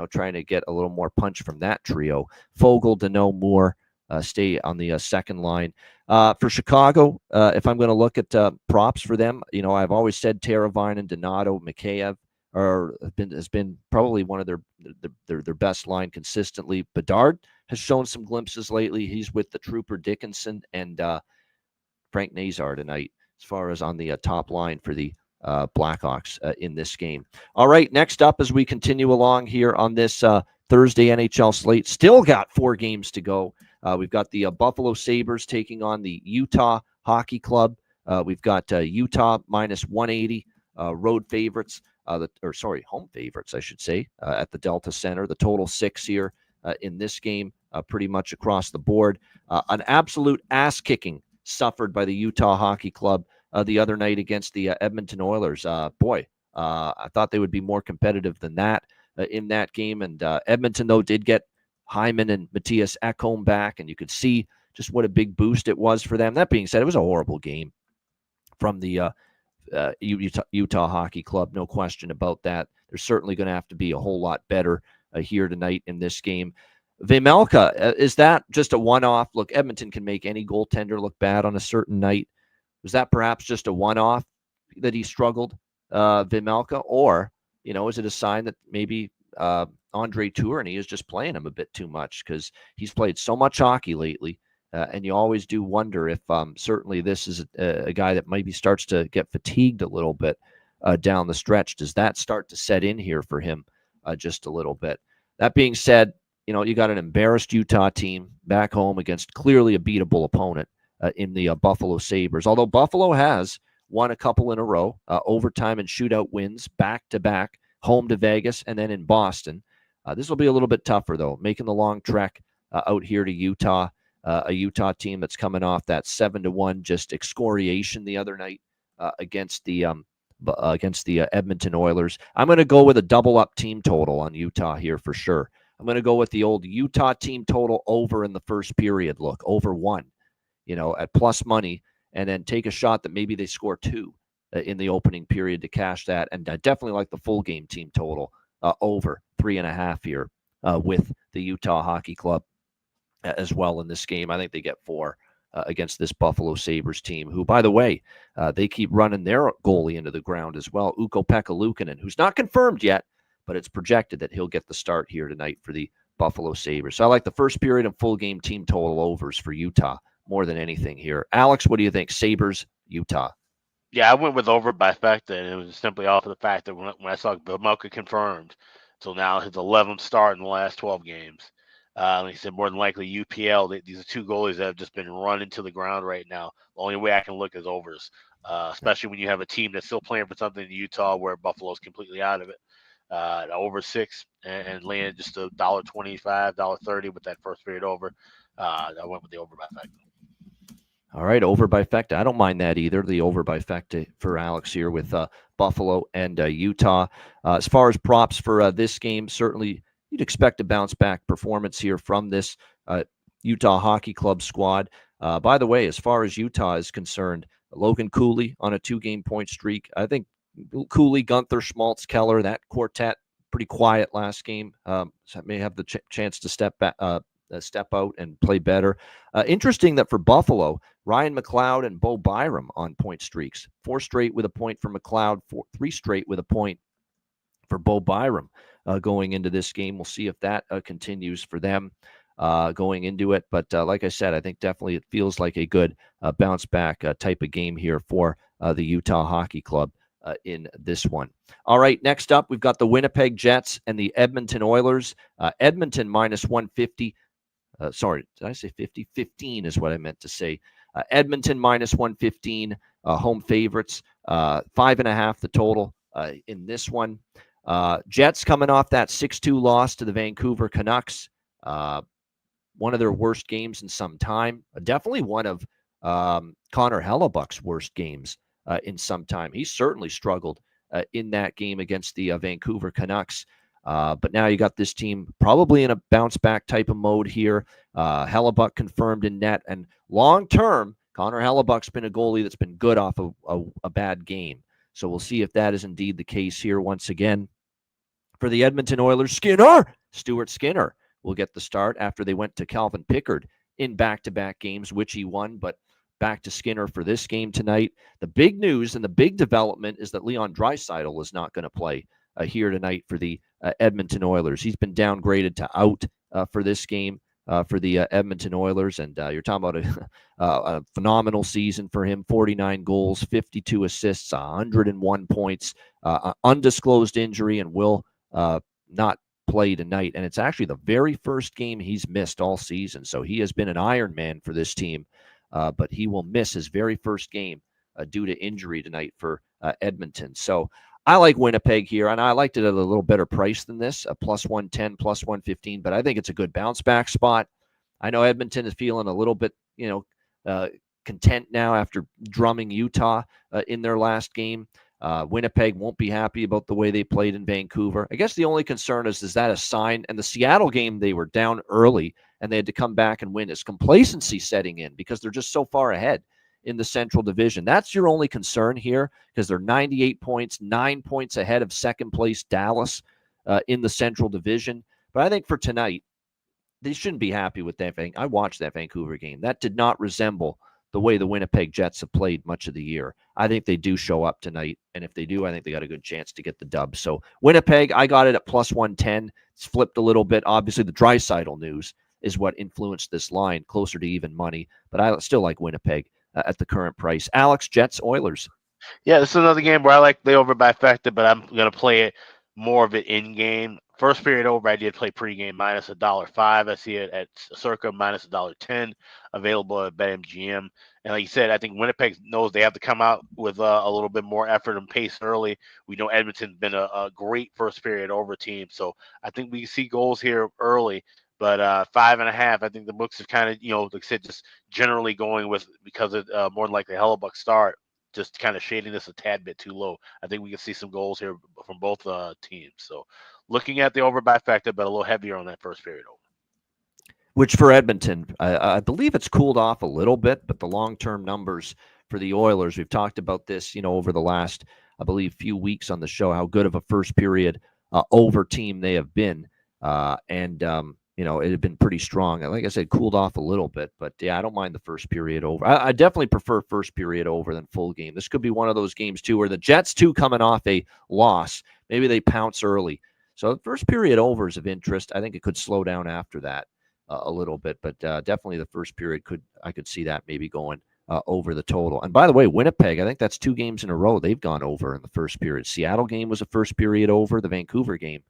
B: Trying to get a little more punch from that trio. Fogle, Deneau, Moore stay on the second line. For Chicago, if I'm going to look at props for them, I've always said Teravainen, Donato, Mikheyev has been probably one of their best line consistently. Bedard has shown some glimpses lately. He's with the Trooper Dickinson and Frank Nazar tonight as far as on the top line for the Blackhawks in this game. All right, next up as we continue along here on this Thursday NHL slate, still got 4 games to go. We've got the Buffalo Sabres taking on the Utah Hockey Club. We've got Utah minus 180 road favorites, home favorites, I should say, at the Delta Center. The total 6 here in this game, pretty much across the board. An absolute ass-kicking suffered by the Utah Hockey Club the other night against the Edmonton Oilers. I thought they would be more competitive than that in that game. And Edmonton, though, did get Hyman and Matthias Ekholm back, and you could see just what a big boost it was for them. That being said, it was a horrible game from the Utah Hockey Club, no question about that. They're certainly going to have to be a whole lot better here tonight in this game. Vejmelka, is that just a one-off? Look, Edmonton can make any goaltender look bad on a certain night. Was that perhaps just a one-off that he struggled, Vejmelka? Or, is it a sign that maybe Andre Tourigny is just playing him a bit too much because he's played so much hockey lately? And you always do wonder if certainly this is a guy that maybe starts to get fatigued a little bit down the stretch. Does that start to set in here for him just a little bit? That being said, you got an embarrassed Utah team back home against clearly a beatable opponent in the Buffalo Sabres. Although Buffalo has won a couple in a row, overtime and shootout wins back-to-back, home to Vegas and then in Boston. This will be a little bit tougher, though, making the long trek out here to Utah. A Utah team that's coming off that 7-1 just excoriation the other night against the Edmonton Oilers. I'm going to go with a double-up team total on Utah here for sure. I'm going to go with the old Utah team total over in the first period. Look, over 1, at plus money, and then take a shot that maybe they score 2 in the opening period to cash that. And I definitely like the full game team total over 3.5 here with the Utah Hockey Club as well in this game. I think they get 4 against this Buffalo Sabres team, who, by the way, they keep running their goalie into the ground as well, Ukko-Pekka Luukkonen, who's not confirmed yet, but it's projected that he'll get the start here tonight for the Buffalo Sabres. So I like the first period and full game team total overs for Utah more than anything here. Alex, what do you think? Sabres, Utah.
C: Yeah, I went with over by factor, and it was simply off of the fact that when I saw Vejmelka confirmed, so now his 11th start in the last 12 games. Like I said, more than likely UPL. These are 2 goalies that have just been run into the ground right now. The only way I can look is overs, especially when you have a team that's still playing for something in Utah where Buffalo's completely out of it. Over 6 and land just $1.25, $1.30 with that first period over. I went with the over by factor.
B: All right, over by factor. I don't mind that either. The over by factor for Alex here with Buffalo and Utah. As far as props for this game, certainly you'd expect a bounce-back performance here from this Utah Hockey Club squad. By the way, as far as Utah is concerned, Logan Cooley on a 2-game point streak. I think Cooley, Gunther, Schmaltz, Keller, that quartet, pretty quiet last game. So may have the chance to step out and play better. Interesting that for Buffalo, Ryan McLeod and Bo Byram on point streaks. 4 straight with a point for McLeod, 3 straight with a point for Bo Byram going into this game. We'll see if that continues for them going into it. But like I said, I think definitely it feels like a good bounce-back type of game here for the Utah Hockey Club in this one. All right, next up, we've got the Winnipeg Jets and the Edmonton Oilers. Edmonton minus 150. Sorry, did I say 50? 15 is what I meant to say. Edmonton minus 115, home favorites, 5.5 the total in this one. Jets coming off that 6-2 loss to the Vancouver Canucks. One of their worst games in some time. Definitely one of Connor Hellebuck's worst games in some time. He certainly struggled in that game against the Vancouver Canucks. But now you got this team probably in a bounce-back type of mode here. Hellebuck confirmed in net. And long-term, Connor Hellebuck's been a goalie that's been good off of a bad game. So we'll see if that is indeed the case here once again. For the Edmonton Oilers, Stuart Skinner will get the start after they went to Calvin Pickard in back-to-back games, which he won, but back to Skinner for this game tonight. The big news and the big development is that Leon Draisaitl is not going to play here tonight for the Edmonton Oilers. He's been downgraded to out for this game for the Edmonton Oilers, and you're talking about a phenomenal season for him, 49 goals, 52 assists, 101 points, undisclosed injury, and will not play tonight. And it's actually the very first game he's missed all season, so he has been an Iron Man for this team, but he will miss his very first game due to injury tonight for Edmonton. So I like Winnipeg here, and I liked it at a little better price than this, a plus 110, plus 115, but I think it's a good bounce-back spot. I know Edmonton is feeling a little bit, content now after drumming Utah in their last game. Winnipeg won't be happy about the way they played in Vancouver. I guess the only concern is that a sign? And the Seattle game, they were down early, and they had to come back and win. Is complacency setting in because they're just so far ahead in the Central Division. That's your only concern here because they're 98 points, 9 points ahead of second place Dallas in the Central Division. But I think for tonight, they shouldn't be happy with that thing. I watched that Vancouver game. That did not resemble the way the Winnipeg Jets have played much of the year. I think they do show up tonight, and if they do, I think they got a good chance to get the dub. So Winnipeg, I got it at plus 110. It's flipped a little bit. Obviously, the Draisaitl news is what influenced this line closer to even money, but I still like Winnipeg at the current price. Alex, Jets, Oilers.
C: Yeah, this is another game where I like the over by factor, but I'm going to play it more of it in game. First period over, I did play pregame minus $1.05. I see it at circa minus $1.10, available at BetMGM. And like you said, I think Winnipeg knows they have to come out with a little bit more effort and pace early. We know Edmonton's been a great first period over team, so I think we see goals here early. But 5.5, I think the books are kind of, like I said, just generally going with, because of more than likely Hellebuck start, just kind of shading this a tad bit too low. I think we can see some goals here from both teams. So looking at the over by factor, but a little heavier on that first period over.
B: Which for Edmonton, I believe it's cooled off a little bit, but the long-term numbers for the Oilers, we've talked about this, over the last, I believe, few weeks on the show, how good of a first period over team they have been. It had been pretty strong. Like I said, cooled off a little bit, but yeah, I don't mind the first period over. I definitely prefer first period over than full game. This could be one of those games too, where the Jets too, coming off a loss, maybe they pounce early. So the first period over is of interest. I think it could slow down after that a little bit, but definitely the first period I could see that maybe going over the total. And by the way, Winnipeg, I think that's 2 games in a row they've gone over in the first period. Seattle game was a first period over. The Vancouver game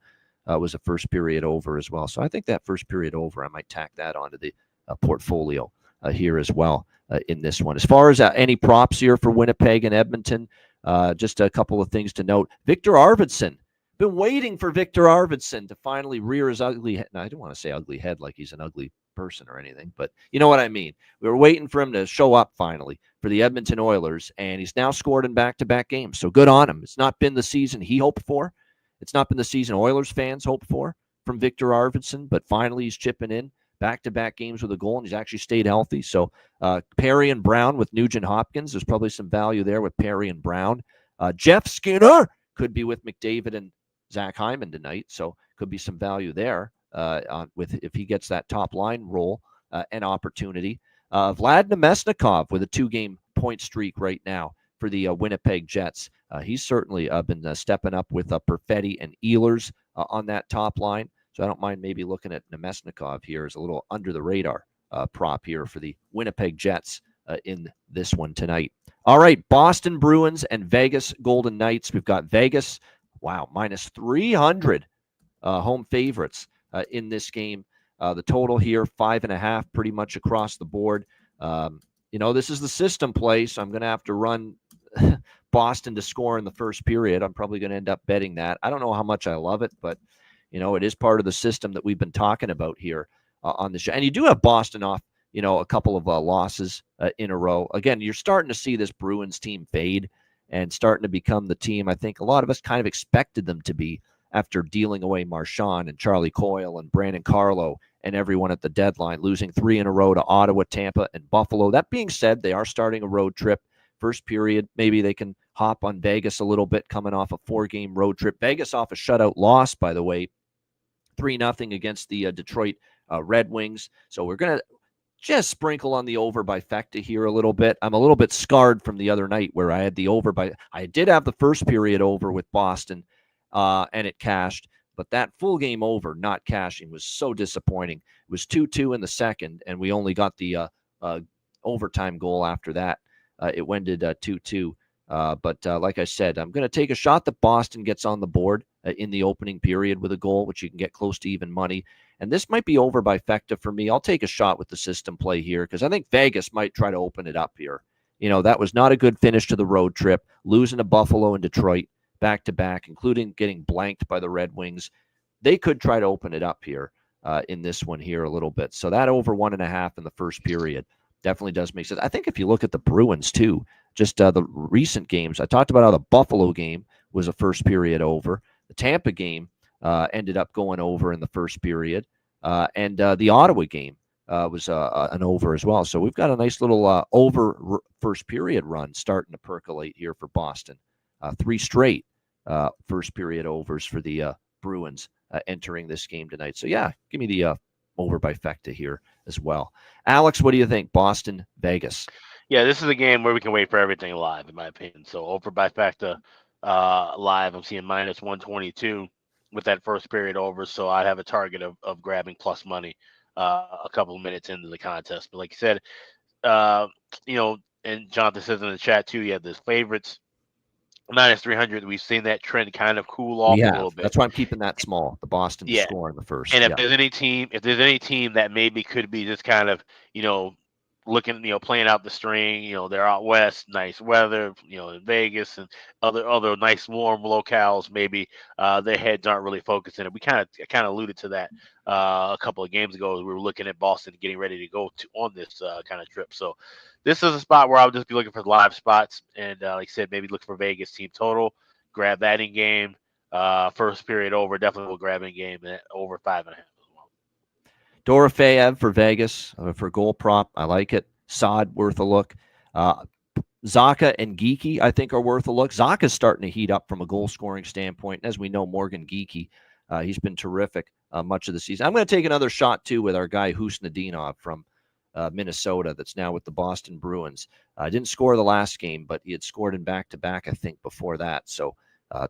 B: was a first period over as well. So I think that first period over, I might tack that onto the portfolio here as well in this one. As far as any props here for Winnipeg and Edmonton, just a couple of things to note. Victor Arvidsson. Been waiting for Victor Arvidsson to finally rear his ugly head. No, I don't want to say ugly head like he's an ugly person or anything, but you know what I mean. We were waiting for him to show up finally for the Edmonton Oilers, and he's now scored in back-to-back games. So good on him. It's not been the season he hoped for. It's not been the season Oilers fans hoped for from Victor Arvidsson, but finally he's chipping in back-to-back games with a goal, and he's actually stayed healthy. So Perry and Brown with Nugent Hopkins. There's probably some value there with Perry and Brown. Jeff Skinner could be with McDavid and Zach Hyman tonight, so could be some value there if he gets that top line role and opportunity. Vlad Nemesnikov with a 2-game point streak right now for the Winnipeg Jets. He's certainly been stepping up with Perfetti and Ehlers on that top line, so I don't mind maybe looking at Nemesnikov here as a little under the radar prop here for the Winnipeg Jets in this one tonight. All right, Boston Bruins and Vegas Golden Knights. We've got Vegas. Wow, minus 300 home favorites in this game. The total here, 5.5, pretty much across the board. This is the system play, so I'm going to have to run Boston to score in the first period. I'm probably going to end up betting that. I don't know how much I love it, but, it is part of the system that we've been talking about here on the show. And you do have Boston off, a couple of losses in a row. Again, you're starting to see this Bruins team fade and starting to become the team I think a lot of us kind of expected them to be after dealing away Marchand and Charlie Coyle and Brandon Carlo and everyone at the deadline, losing 3 in a row to Ottawa, Tampa, and Buffalo. That being said, they are starting a road trip. First period, maybe they can hop on Vegas a little bit coming off a 4-game road trip. Vegas off a shutout loss, by the way, 3-0 against the Detroit Red Wings. So we're going to just sprinkle on the over by factor here a little bit. I'm a little bit scarred from the other night where I had the over by, I did have the first period over with Boston and it cashed, but that full game over not cashing was so disappointing. It was 2-2 in the second, and we only got the overtime goal after that. It ended 2-2. But like I said, I'm going to take a shot that Boston gets on the board in the opening period with a goal, which you can get close to even money. And this might be over by fecta for me. I'll take a shot with the system play here because I think Vegas might try to open it up here. That was not a good finish to the road trip, losing to Buffalo and Detroit back-to-back, including getting blanked by the Red Wings. They could try to open it up here in this one here a little bit. So that over 1.5 in the first period definitely does make sense. I think if you look at the Bruins too, just the recent games, I talked about how the Buffalo game was a first period over. The Tampa game ended up going over in the first period. And the Ottawa game was an over as well. So we've got a nice little over first period run starting to percolate here for Boston. 3 straight first period overs for the Bruins entering this game tonight. So yeah, give me the over by Fecta here as well. Alex, what do you think? Boston, Vegas.
C: Yeah, this is a game where we can wait for everything live, in my opinion. So over by Facta live, I'm seeing minus 122 with that first period over. So I'd have a target of grabbing plus money a couple of minutes into the contest. But like you said, and Jonathan says in the chat too, you have the favorites minus 300. We've seen that trend kind of cool off a little bit.
B: That's why I'm keeping that small. The Boston to score in the first.
C: And if there's any team that maybe could be just kind of, looking, playing out the string, they're out west, nice weather, in Vegas and other nice warm locales, maybe their heads aren't really focused in it. We kind of alluded to that a couple of games ago as we were looking at Boston getting ready to go on this kind of trip. So this is a spot where I would just be looking for live spots and like I said, maybe look for Vegas team total, grab that in game. First period over, definitely will grab in game at over 5.5 as well.
B: Dorofeyev for Vegas for goal prop. I like it. Saad worth a look. Zaka and Geeky, I think, are worth a look. Zaka's starting to heat up from a goal scoring standpoint. As we know, Morgan Geeky, he's been terrific much of the season. I'm going to take another shot, too, with our guy Husnadinov from Minnesota that's now with the Boston Bruins. Didn't score the last game, but he had scored in back-to-back, I think, before that. So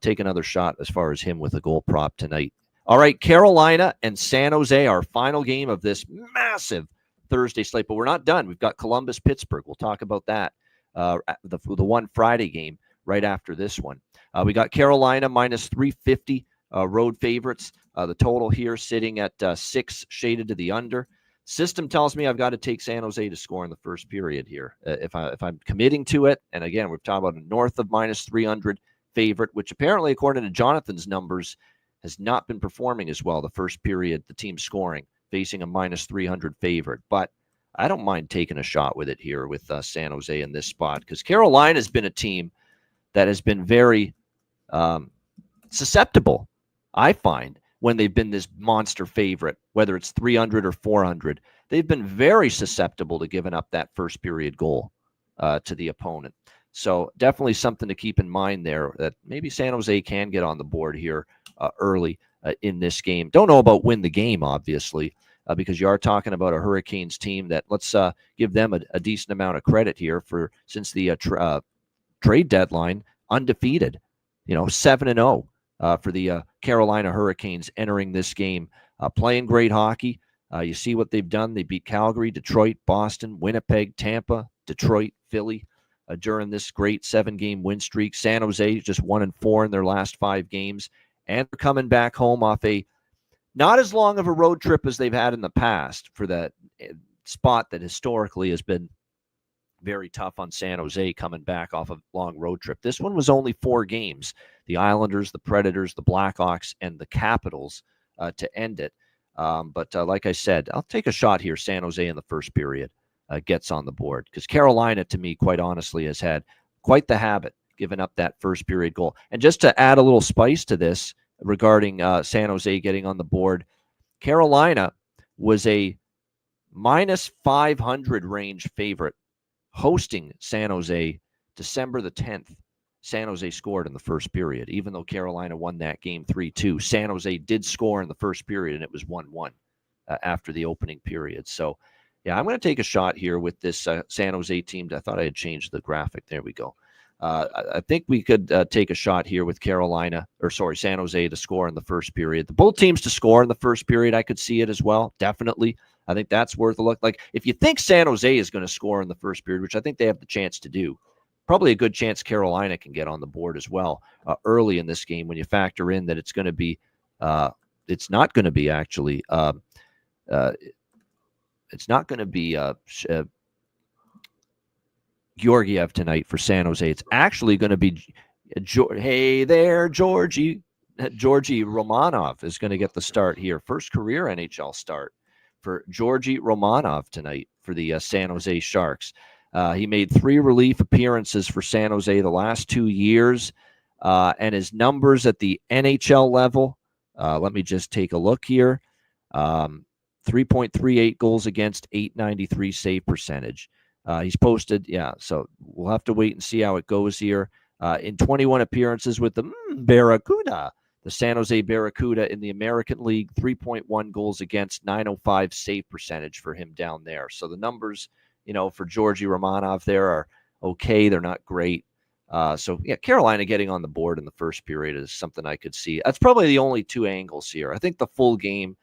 B: take another shot as far as him with a goal prop tonight. All right, Carolina and San Jose, our final game of this massive Thursday slate. But we're not done. We've got Columbus, Pittsburgh. We'll talk about that, the one Friday game right after this one. We got Carolina minus 350 road favorites. The total here sitting at 6, shaded to the under. System tells me I've got to take San Jose to score in the first period here. If I'm committing to it, and again, we're talking about a north of minus 300 favorite, which apparently, according to Jonathan's numbers, has not been performing as well the first period, the team scoring, facing a minus 300 favorite. But I don't mind taking a shot with it here with San Jose in this spot, because Carolina has been a team that has been very susceptible, I find, when they've been this monster favorite, whether it's 300 or 400. They've been very susceptible to giving up that first period goal to the opponent. So definitely something to keep in mind there, that maybe San Jose can get on the board here early in this game. Don't know about win the game, obviously, because you are talking about a Hurricanes team that, let's give them a decent amount of credit here for, since the trade deadline, undefeated, 7-0 for the Carolina Hurricanes entering this game, playing great hockey. You see what they've done. They beat Calgary, Detroit, Boston, Winnipeg, Tampa, Detroit, Philly during this great 7-game win streak. San Jose just 1-4 in their last 5 games. And they're coming back home off a not as long of a road trip as they've had in the past for that spot that historically has been very tough on San Jose, coming back off a long road trip. This one was only 4 games. The Islanders, the Predators, the Blackhawks, and the Capitals to end it. But like I said, I'll take a shot here. San Jose in the first period gets on the board, because Carolina, to me, quite honestly, has had quite the habit giving up that first period goal. And just to add a little spice to this regarding San Jose getting on the board, Carolina was a minus 500 range favorite hosting San Jose December the 10th. San Jose scored in the first period. Even though Carolina won that game 3-2, San Jose did score in the first period, and it was 1-1 after the opening period. So, yeah, I'm going to take a shot here with this San Jose team. I thought I had changed the graphic. There we go. I think we could take a shot here with San Jose to score in the first period. The both teams to score in the first period, I could see it as well. Definitely. I think that's worth a look. Like, if you think San Jose is going to score in the first period, which I think they have the chance to do, probably a good chance Carolina can get on the board as well early in this game, when you factor in that it's going to be, it's not going to be actually, it's not going to be Georgiev tonight for San Jose. It's actually going to be, hey there, Georgie Romanov is going to get the start here. First career NHL start for Georgie Romanov tonight for the San Jose Sharks. He made 3 relief appearances for San Jose the last 2 years, and his numbers at the NHL level, let me just take a look here. 3.38 goals against, 893 save percentage. He's posted, so we'll have to wait and see how it goes here. In 21 appearances with the Barracuda, the San Jose Barracuda in the American League, 3.1 goals against, 905 save percentage for him down there. So the numbers, for Georgi Romanov there are okay. They're not great. Carolina getting on the board in the first period is something I could see. That's probably the only two angles here. I think the full game,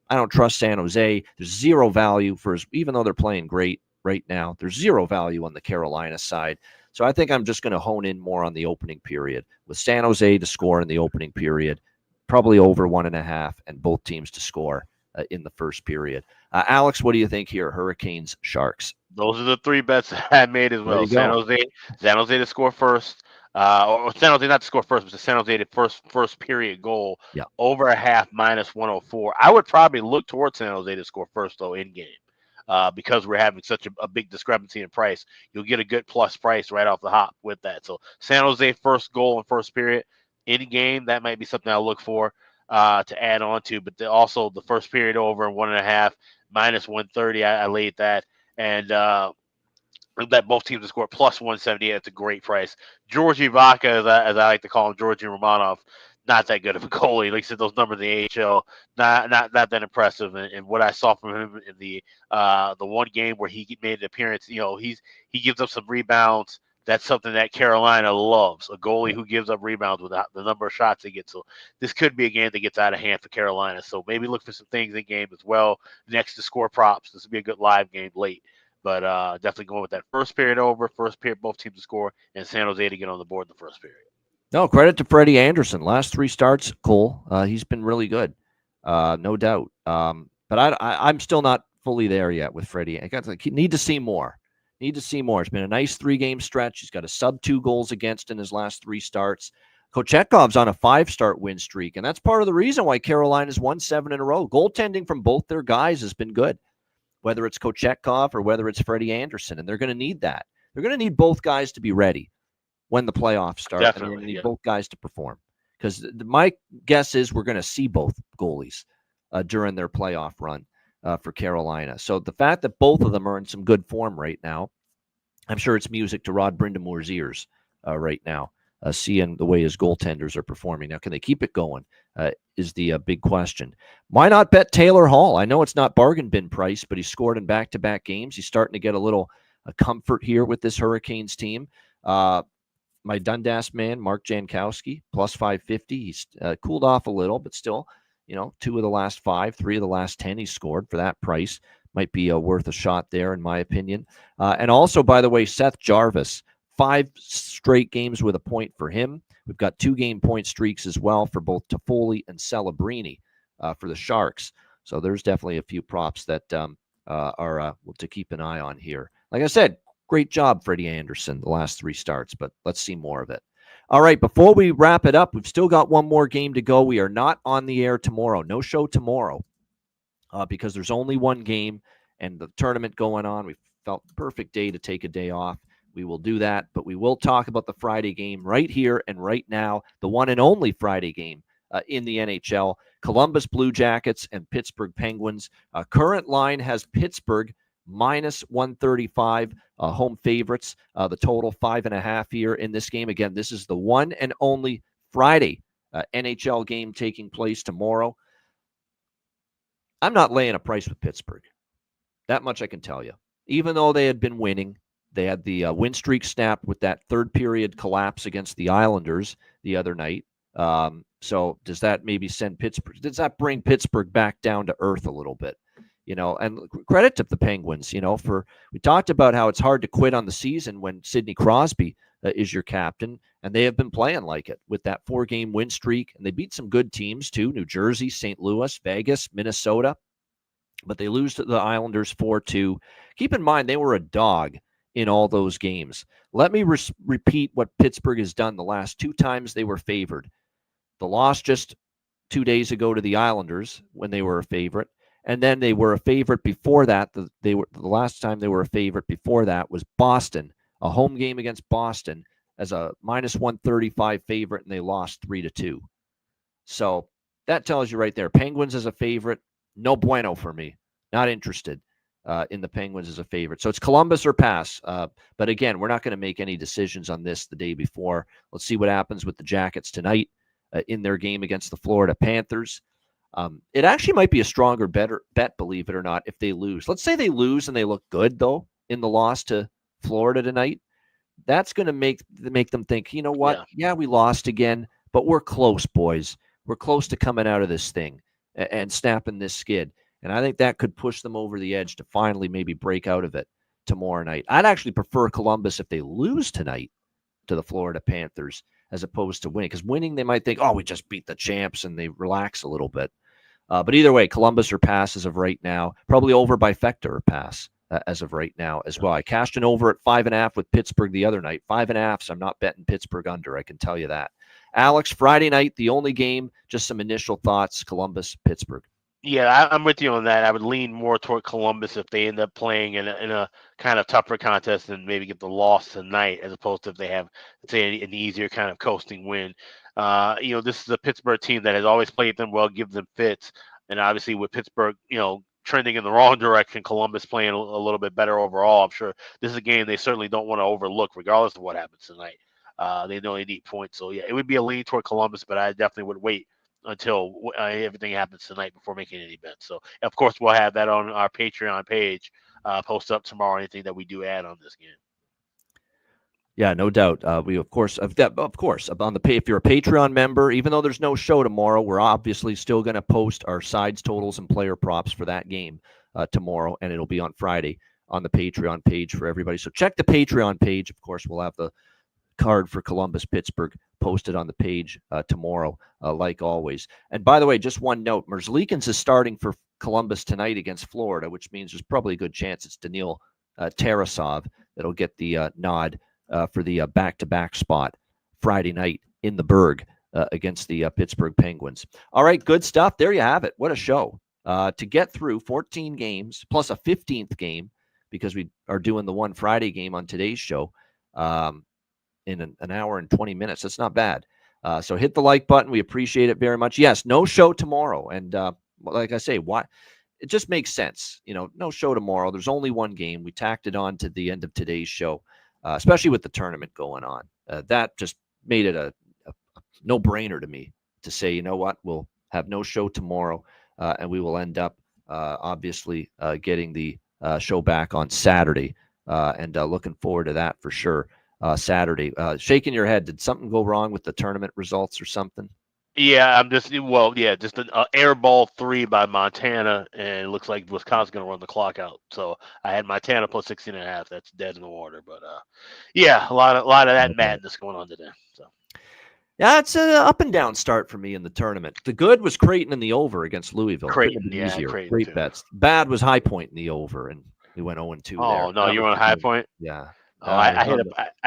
B: I don't trust San Jose. There's zero value even though they're playing great right now, there's zero value on the Carolina side. So I think I'm just going to hone in more on the opening period with San Jose to score in the opening period, probably over 1.5, and both teams to score in the first period. Alex, what do you think here? Hurricanes, Sharks.
C: Those are the three bets I made as well. San Jose to score first, or San Jose not to score first, but San Jose to first period goal.
B: Yeah.
C: Over a half, -104. I would probably look towards San Jose to score first though in game. Because we're having such a big discrepancy in price, you'll get a good plus price right off the hop with that. So San Jose first goal in first period in game, that might be something I'll look for to add on to. But also the first period over 1.5, -130. I laid that, and that both teams to score +178. That's a great price. Georgi Vaca, as I like to call him, Georgi Romanov, not that good of a goalie. Like I said, those numbers in the AHL, not that impressive. And what I saw from him in the one game where he made an appearance, he gives up some rebounds. That's something that Carolina loves, a goalie who gives up rebounds with the number of shots they get. So this could be a game that gets out of hand for Carolina. So maybe look for some things in game as well. Next to score props, this would be a good live game late. But definitely going with that first period over, first period, both teams to score, and San Jose to get on the board in the first period.
B: No, credit to Freddie Anderson. Last 3 starts, Cole. He's been really good, no doubt. But I'm still not fully there yet with Freddie. Need to see more. It's been a nice 3-game stretch. He's got a sub-2 goals against in his last 3 starts. Kochekov's on a 5-start win streak, and that's part of the reason why Carolina's won 7 in a row. Goaltending from both their guys has been good, whether it's Kochekov or whether it's Freddie Anderson, and they're going to need that. They're going to need both guys to be ready when the playoffs start.
C: Definitely,
B: and they need both guys to perform. Because my guess is we're going to see both goalies during their playoff run for Carolina. So the fact that both of them are in some good form right now, I'm sure it's music to Rod Brindamore's ears right now, seeing the way his goaltenders are performing. Now, can they keep it going is the big question. Why not bet Taylor Hall? I know it's not bargain bin price, but he scored in back-to-back games. He's starting to get a little comfort here with this Hurricanes team. My Dundas man, Mark Jankowski, +550. He's cooled off a little, but still, 2 of the last 5, 3 of the last 10 he scored for that price. Might be worth a shot there, in my opinion. And also, by the way, Seth Jarvis, 5 straight games with a point for him. We've got 2-game point streaks as well for both Toffoli and Celebrini for the Sharks. So there's definitely a few props that are to keep an eye on here. Like I said, great job, Freddie Anderson, the last 3 starts, but let's see more of it. All right, before we wrap it up, we've still got one more game to go. We are not on the air tomorrow. No show tomorrow because there's only one game and the tournament going on. We felt the perfect day to take a day off. We will do that, but we will talk about the Friday game right here and right now, the one and only Friday game in the NHL. Columbus Blue Jackets and Pittsburgh Penguins. Current line has Pittsburgh -135 home favorites. The total 5.5 here in this game. Again, this is the one and only Friday NHL game taking place tomorrow. I'm not laying a price with Pittsburgh. That much I can tell you. Even though they had been winning, they had the win streak snapped with that third period collapse against the Islanders the other night. So does that maybe send Pittsburgh? Does that bring Pittsburgh back down to earth a little bit? And credit to the Penguins, we talked about how it's hard to quit on the season when Sidney Crosby is your captain, and they have been playing like it with that 4-game win streak, and they beat some good teams too, New Jersey, St. Louis, Vegas, Minnesota, but they lose to the Islanders 4-2. Keep in mind, they were a dog in all those games. Let me repeat what Pittsburgh has done the last 2 times they were favored. The loss just 2 days ago to the Islanders when they were a favorite. And then they were a favorite before that. The last time they were a favorite before that was Boston, a home game against Boston as a -135 favorite, and they lost 3-2. So that tells you right there. Penguins as a favorite, No bueno for me. Not interested in the Penguins as a favorite. So it's Columbus or pass. But again, we're not going to make any decisions on this the day before. Let's see what happens with the Jackets tonight in their game against the Florida Panthers. It actually might be a stronger, better bet, believe it or not, if they lose. Let's say they lose and they look good, though, in the loss to Florida tonight. That's going to make them think, you know what? Yeah, we lost again, but we're close, boys. We're close to coming out of this thing and snapping this skid. And I think that could push them over the edge to finally maybe break out of it tomorrow night. I'd actually prefer Columbus if they lose tonight to the Florida Panthers as opposed to winning. Because winning, they might think, oh, we just beat the champs, and they relax a little bit. But either way, Columbus or pass as of right now. Probably over by Fector or pass as of right now as well. I cashed an over at 5.5 with Pittsburgh the other night. 5.5, so I'm not betting Pittsburgh under, I can tell you that. Alex, Friday night, the only game, just some initial thoughts, Columbus, Pittsburgh.
C: Yeah, I'm with you on that. I would lean more toward Columbus if they end up playing in a kind of tougher contest and maybe get the loss tonight, as opposed to if they have, say, an easier kind of coasting win. This is a Pittsburgh team that has always played them well, give them fits, and obviously with Pittsburgh, trending in the wrong direction, Columbus playing a little bit better overall. I'm sure this is a game they certainly don't want to overlook, regardless of what happens tonight. They know they need points, so yeah, it would be a lean toward Columbus, but I definitely would wait until everything happens tonight before making any bets. So, of course, we'll have that on our Patreon page, post up tomorrow, anything that we do add on this game.
B: Yeah, no doubt. We, of course, on the if you're a Patreon member, even though there's no show tomorrow, we're obviously still going to post our sides, totals, and player props for that game tomorrow, and it'll be on Friday on the Patreon page for everybody. So check the Patreon page. Of course, we'll have the card for Columbus Pittsburgh posted on the page tomorrow, like always. And by the way, just one note: Merzlikins is starting for Columbus tonight against Florida, which means there's probably a good chance it's Daniil Tarasov that'll get the nod for the back-to-back spot Friday night in the Berg against the Pittsburgh Penguins. All right, good stuff. There you have it. What a show. To get through 14 games plus a 15th game, because we are doing the one Friday game on today's show in an hour and 20 minutes. That's not bad. So hit the like button. We appreciate it very much. Yes, no show tomorrow. And like I say, why? It just makes sense. No show tomorrow. There's only one game. We tacked it on to the end of today's show, especially with the tournament going on. That just made it a no-brainer to me to say, you know what, we'll have no show tomorrow, and we will end up, obviously, getting the show back on Saturday, and looking forward to that for sure. Saturday. Shaking your head. Did something go wrong with the tournament results or something?
C: Yeah, I'm just an air ball 3 by Montana, and it looks like Wisconsin's going to run the clock out. So I had Montana plus 16.5. That's dead in the water. But yeah, a lot of that madness going on today. So
B: yeah, it's an up and down start for me in the tournament. The good was Creighton in the over against Louisville.
C: Creighton,
B: Creighton great too. Bets. Bad was High Point in the over, and we went 0-2 there.
C: Oh no, you were on High Point?
B: Yeah.
C: I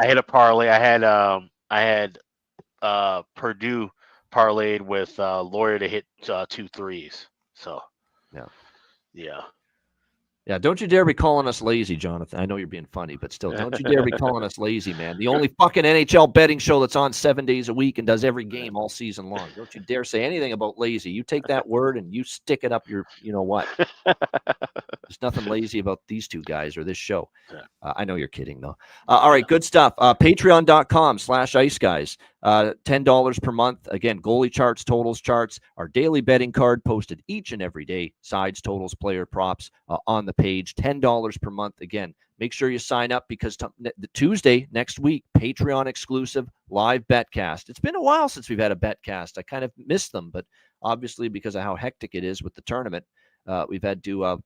C: hit a parlay. I had Purdue parlayed with Lawyer to hit 2 threes. So yeah.
B: Don't you dare be calling us lazy, Jonathan. I know you're being funny, but still, don't you dare be calling us lazy, man. The only fucking NHL betting show that's on 7 days a week and does every game all season long. Don't you dare say anything about lazy. You take that word and you stick it up your, you know what? There's nothing lazy about these two guys or this show. I know you're kidding, though. All right, good stuff. Patreon.com/Ice Guys. $10 per month. Again, goalie charts, totals charts, our daily betting card posted each and every day. Sides, totals, player props on the page. $10 per month. Again, make sure you sign up because the Tuesday next week, Patreon exclusive live betcast. It's been a while since we've had a betcast. I kind of missed them, but obviously because of how hectic it is with the tournament, we've had to,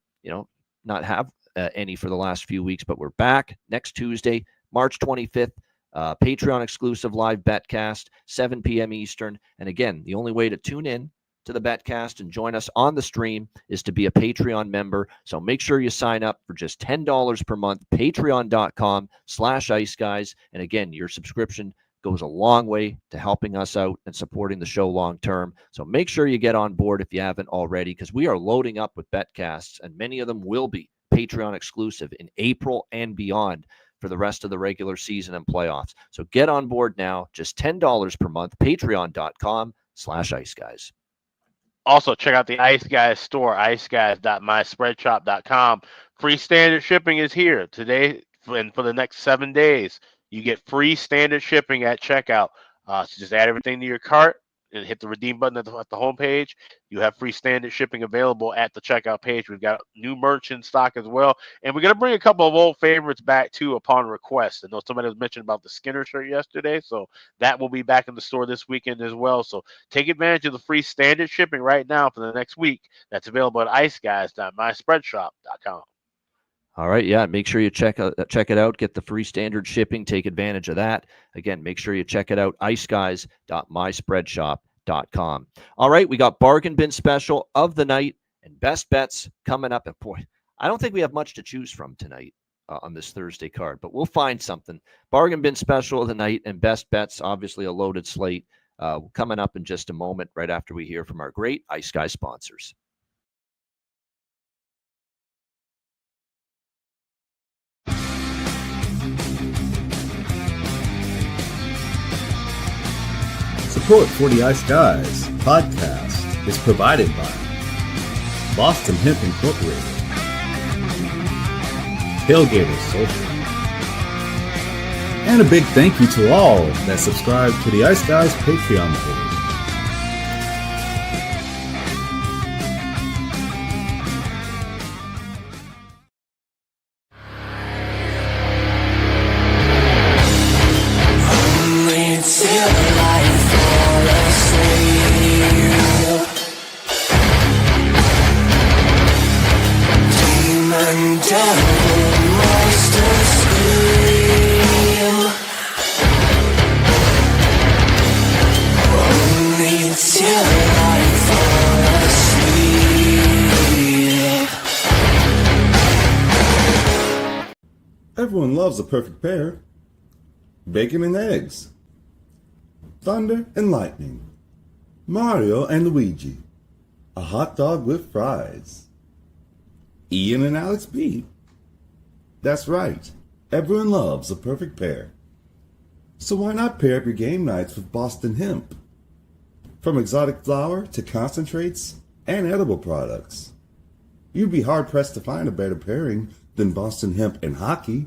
B: not have any for the last few weeks, but we're back next Tuesday, March 25th. Patreon exclusive live betcast, 7 p.m. Eastern. And again, the only way to tune in to the betcast and join us on the stream is to be a Patreon member. So make sure you sign up for just $10 per month, patreon.com/Ice Guys. And again, your subscription goes a long way to helping us out and supporting the show long term. So make sure you get on board if you haven't already, because we are loading up with betcasts, and many of them will be Patreon exclusive in April and beyond for the rest of the regular season and playoffs. So get on board now, just $10 per month, patreon.com/Ice Guys.
C: Also, check out the Ice Guys store, iceguys.myspreadshop.com. Free standard shipping is here today and for the next 7 days. You get free standard shipping at checkout. So just add everything to your cart and hit the redeem button at the homepage. You have free standard shipping available at the checkout page. We've got new merch in stock as well. And we're going to bring a couple of old favorites back, too, upon request. I know somebody was mentioning about the Skinner shirt yesterday, so that will be back in the store this weekend as well. So take advantage of the free standard shipping right now for the next week. That's available at iceguys.myspreadshop.com.
B: All right, yeah, make sure you check it out, get the free standard shipping, take advantage of that. Again, make sure you check it out, iceguys.myspreadshop.com. All right, we got bargain bin special of the night and best bets coming up. And boy, I don't think we have much to choose from tonight on this Thursday card, but we'll find something. Bargain bin special of the night and best bets, obviously a loaded slate, coming up in just a moment right after we hear from our great Ice Guy sponsors.
D: Support for the Ice Guys podcast is provided by Boston Hemp Incorporated, Tailgaters Social, and a big thank you to all that subscribe to the Ice Guys Patreon page. Everyone loves a perfect pair. Bacon and eggs. Thunder and lightning. Mario and Luigi. A hot dog with fries. Ian and Alex B. That's right. Everyone loves a perfect pair. So why not pair up your game nights with Boston Hemp? From exotic flower to concentrates and edible products. You'd be hard-pressed to find a better pairing than Boston Hemp and hockey.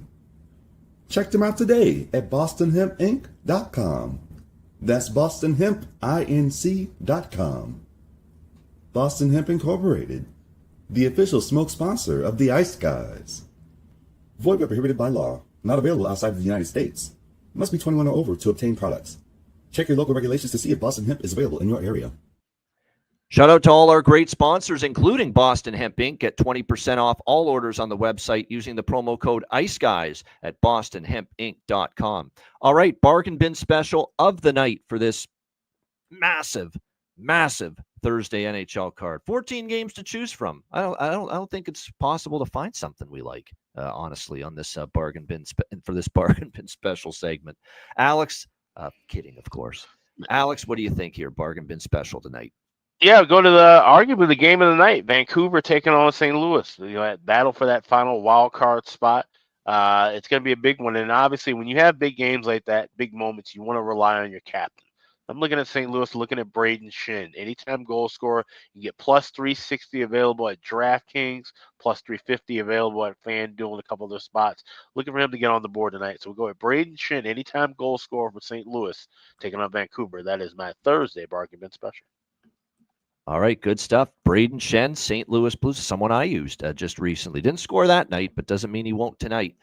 D: Check them out today at bostonhempinc.com. That's bostonhempinc.com. Boston Hemp Incorporated, the official smoke sponsor of the Ice Guys. Void where prohibited by law. Not available outside of the United States. Must be 21 or over to obtain products. Check your local regulations to see if Boston Hemp is available in your area.
B: Shout out to all our great sponsors, including Boston Hemp Inc. Get 20% off all orders on the website using the promo code ICEGUYS at bostonhempinc.com. All right, bargain bin special of the night for this massive Thursday NHL card. 14 games to choose from. I don't think it's possible to find something we like, honestly, on this bargain bin for this bargain bin special segment. Alex, kidding, of course. Alex, what do you think here? Bargain bin special tonight.
C: Yeah, go to the arguably the game of the night. Vancouver taking on St. Louis. That battle for that final wild card spot. It's going to be a big one. And obviously, when you have big games like that, big moments, you want to rely on your captain. I'm looking at St. Louis, looking at Braden Shin. Anytime goal scorer, you get plus 360 available at DraftKings, plus 350 available at FanDuel and a couple other spots. Looking for him to get on the board tonight. So we'll go with Braden Shin, anytime goal scorer for St. Louis, taking on Vancouver. That is my Thursday bargain bin special.
B: All right, good stuff. Braden Shen, St. Louis Blues, someone I used just recently. Didn't score that night, but doesn't mean he won't tonight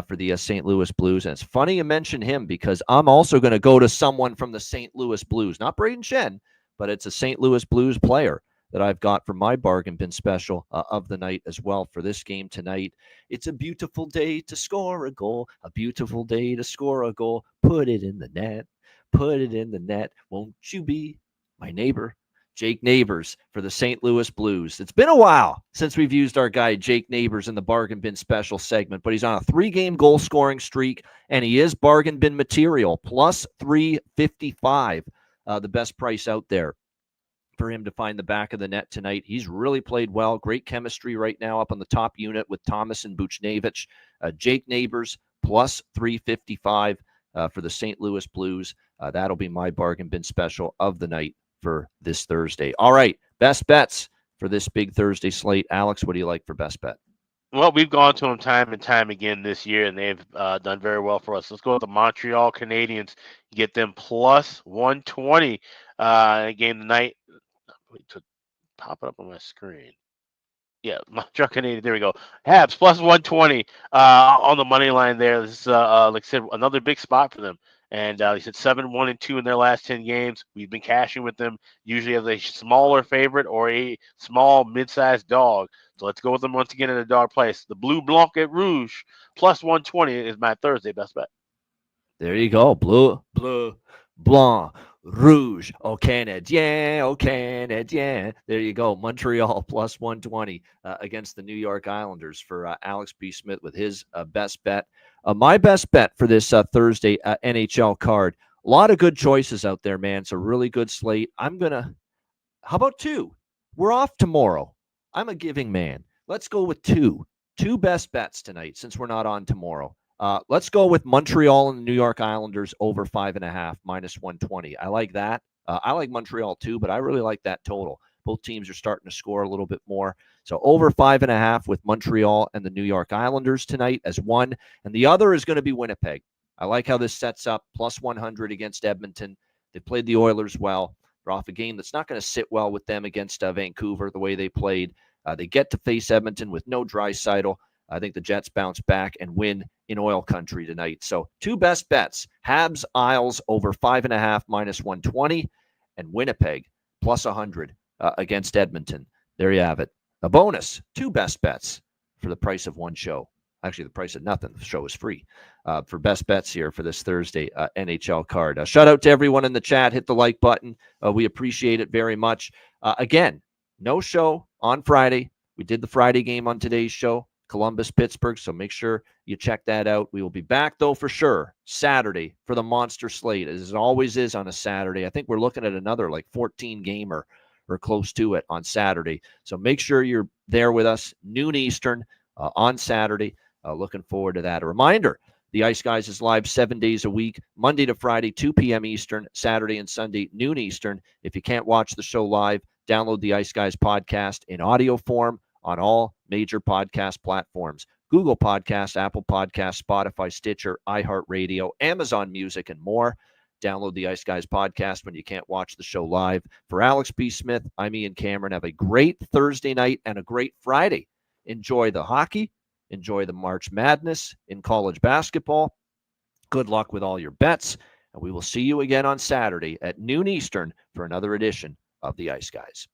B: for the St. Louis Blues. And it's funny you mention him because I'm also going to go to someone from the St. Louis Blues. Not Braden Shen, but it's a St. Louis Blues player that I've got for my bargain bin special of the night as well for this game tonight. It's a beautiful day to score a goal, a beautiful day to score a goal. Put it in the net, put it in the net. Won't you be my neighbor? Jake Neighbors for the St. Louis Blues. It's been a while since we've used our guy Jake Neighbors in the bargain bin special segment, but he's on a 3-game goal scoring streak, and he is bargain bin material, plus 355, the best price out there for him to find the back of the net tonight. He's really played well. Great chemistry right now up on the top unit with Thomas and Buchnevich. Jake Neighbors, plus 355 for the St. Louis Blues. That'll be my bargain bin special of the night for this Thursday. All right, best bets for this big Thursday slate. Alex, what do you like for best bet?
C: Well, we've gone to them time and time again this year, and they've done very well for us. Let's go with the Montreal Canadiens. Get them plus 120 game tonight. Wait to pop it up on my screen. Yeah, Montreal Canadiens. There we go. Habs plus 120 on the money line there. This is, like I said, another big spot for them. And he said 7-1-2 in their last 10 games. We've been cashing with them usually as a smaller favorite or a small mid-sized dog. So let's go with them once again in a dog place. The Bleu Blanc et Rouge plus 120 is my Thursday best bet.
B: There you go. Bleu Blanc Rouge. Au Canadien. There you go. Montreal plus 120 against the New York Islanders for Alex B. Smith with his best bet. My best bet for this Thursday NHL card. A lot of good choices out there, man. It's a really good slate. How about two? We're off tomorrow. I'm a giving man. Let's go with two. Two best bets tonight since we're not on tomorrow. Let's go with Montreal and the New York Islanders over 5.5 minus 120. I like that. I like Montreal too, but I really like that total. Both teams are starting to score a little bit more. So over 5.5 with Montreal and the New York Islanders tonight as one. And the other is going to be Winnipeg. I like how this sets up plus 100 against Edmonton. They played the Oilers well. They're off a game that's not going to sit well with them against Vancouver the way they played. They get to face Edmonton with no Draisaitl. I think the Jets bounce back and win in oil country tonight. So two best bets, Habs Isles over 5.5 minus 120 and Winnipeg plus 100 against Edmonton. There you have it. A bonus, two best bets for the price of one show. Actually, the price of nothing. The show is free for best bets here for this Thursday NHL card. Shout out to everyone in the chat. Hit the like button. We appreciate it very much. Again, no show on Friday. We did the Friday game on today's show, Columbus, Pittsburgh. So make sure you check that out. We will be back, though, for sure, Saturday for the monster slate, as it always is on a Saturday. I think we're looking at another 14-gamer or close to it on Saturday. So make sure you're there with us, noon Eastern on Saturday. Looking forward to that. A reminder, the Ice Guys is live 7 days a week, Monday to Friday, 2 p.m. Eastern, Saturday and Sunday, noon Eastern. If you can't watch the show live, download the Ice Guys podcast in audio form on all major podcast platforms. Google Podcasts, Apple Podcasts, Spotify, Stitcher, iHeartRadio, Amazon Music, and more. Download the Ice Guys podcast when you can't watch the show live. For Alex B. Smith, I'm Ian Cameron. Have a great Thursday night and a great Friday. Enjoy the hockey. Enjoy the March Madness in college basketball. Good luck with all your bets. And we will see you again on Saturday at noon Eastern for another edition of the Ice Guys.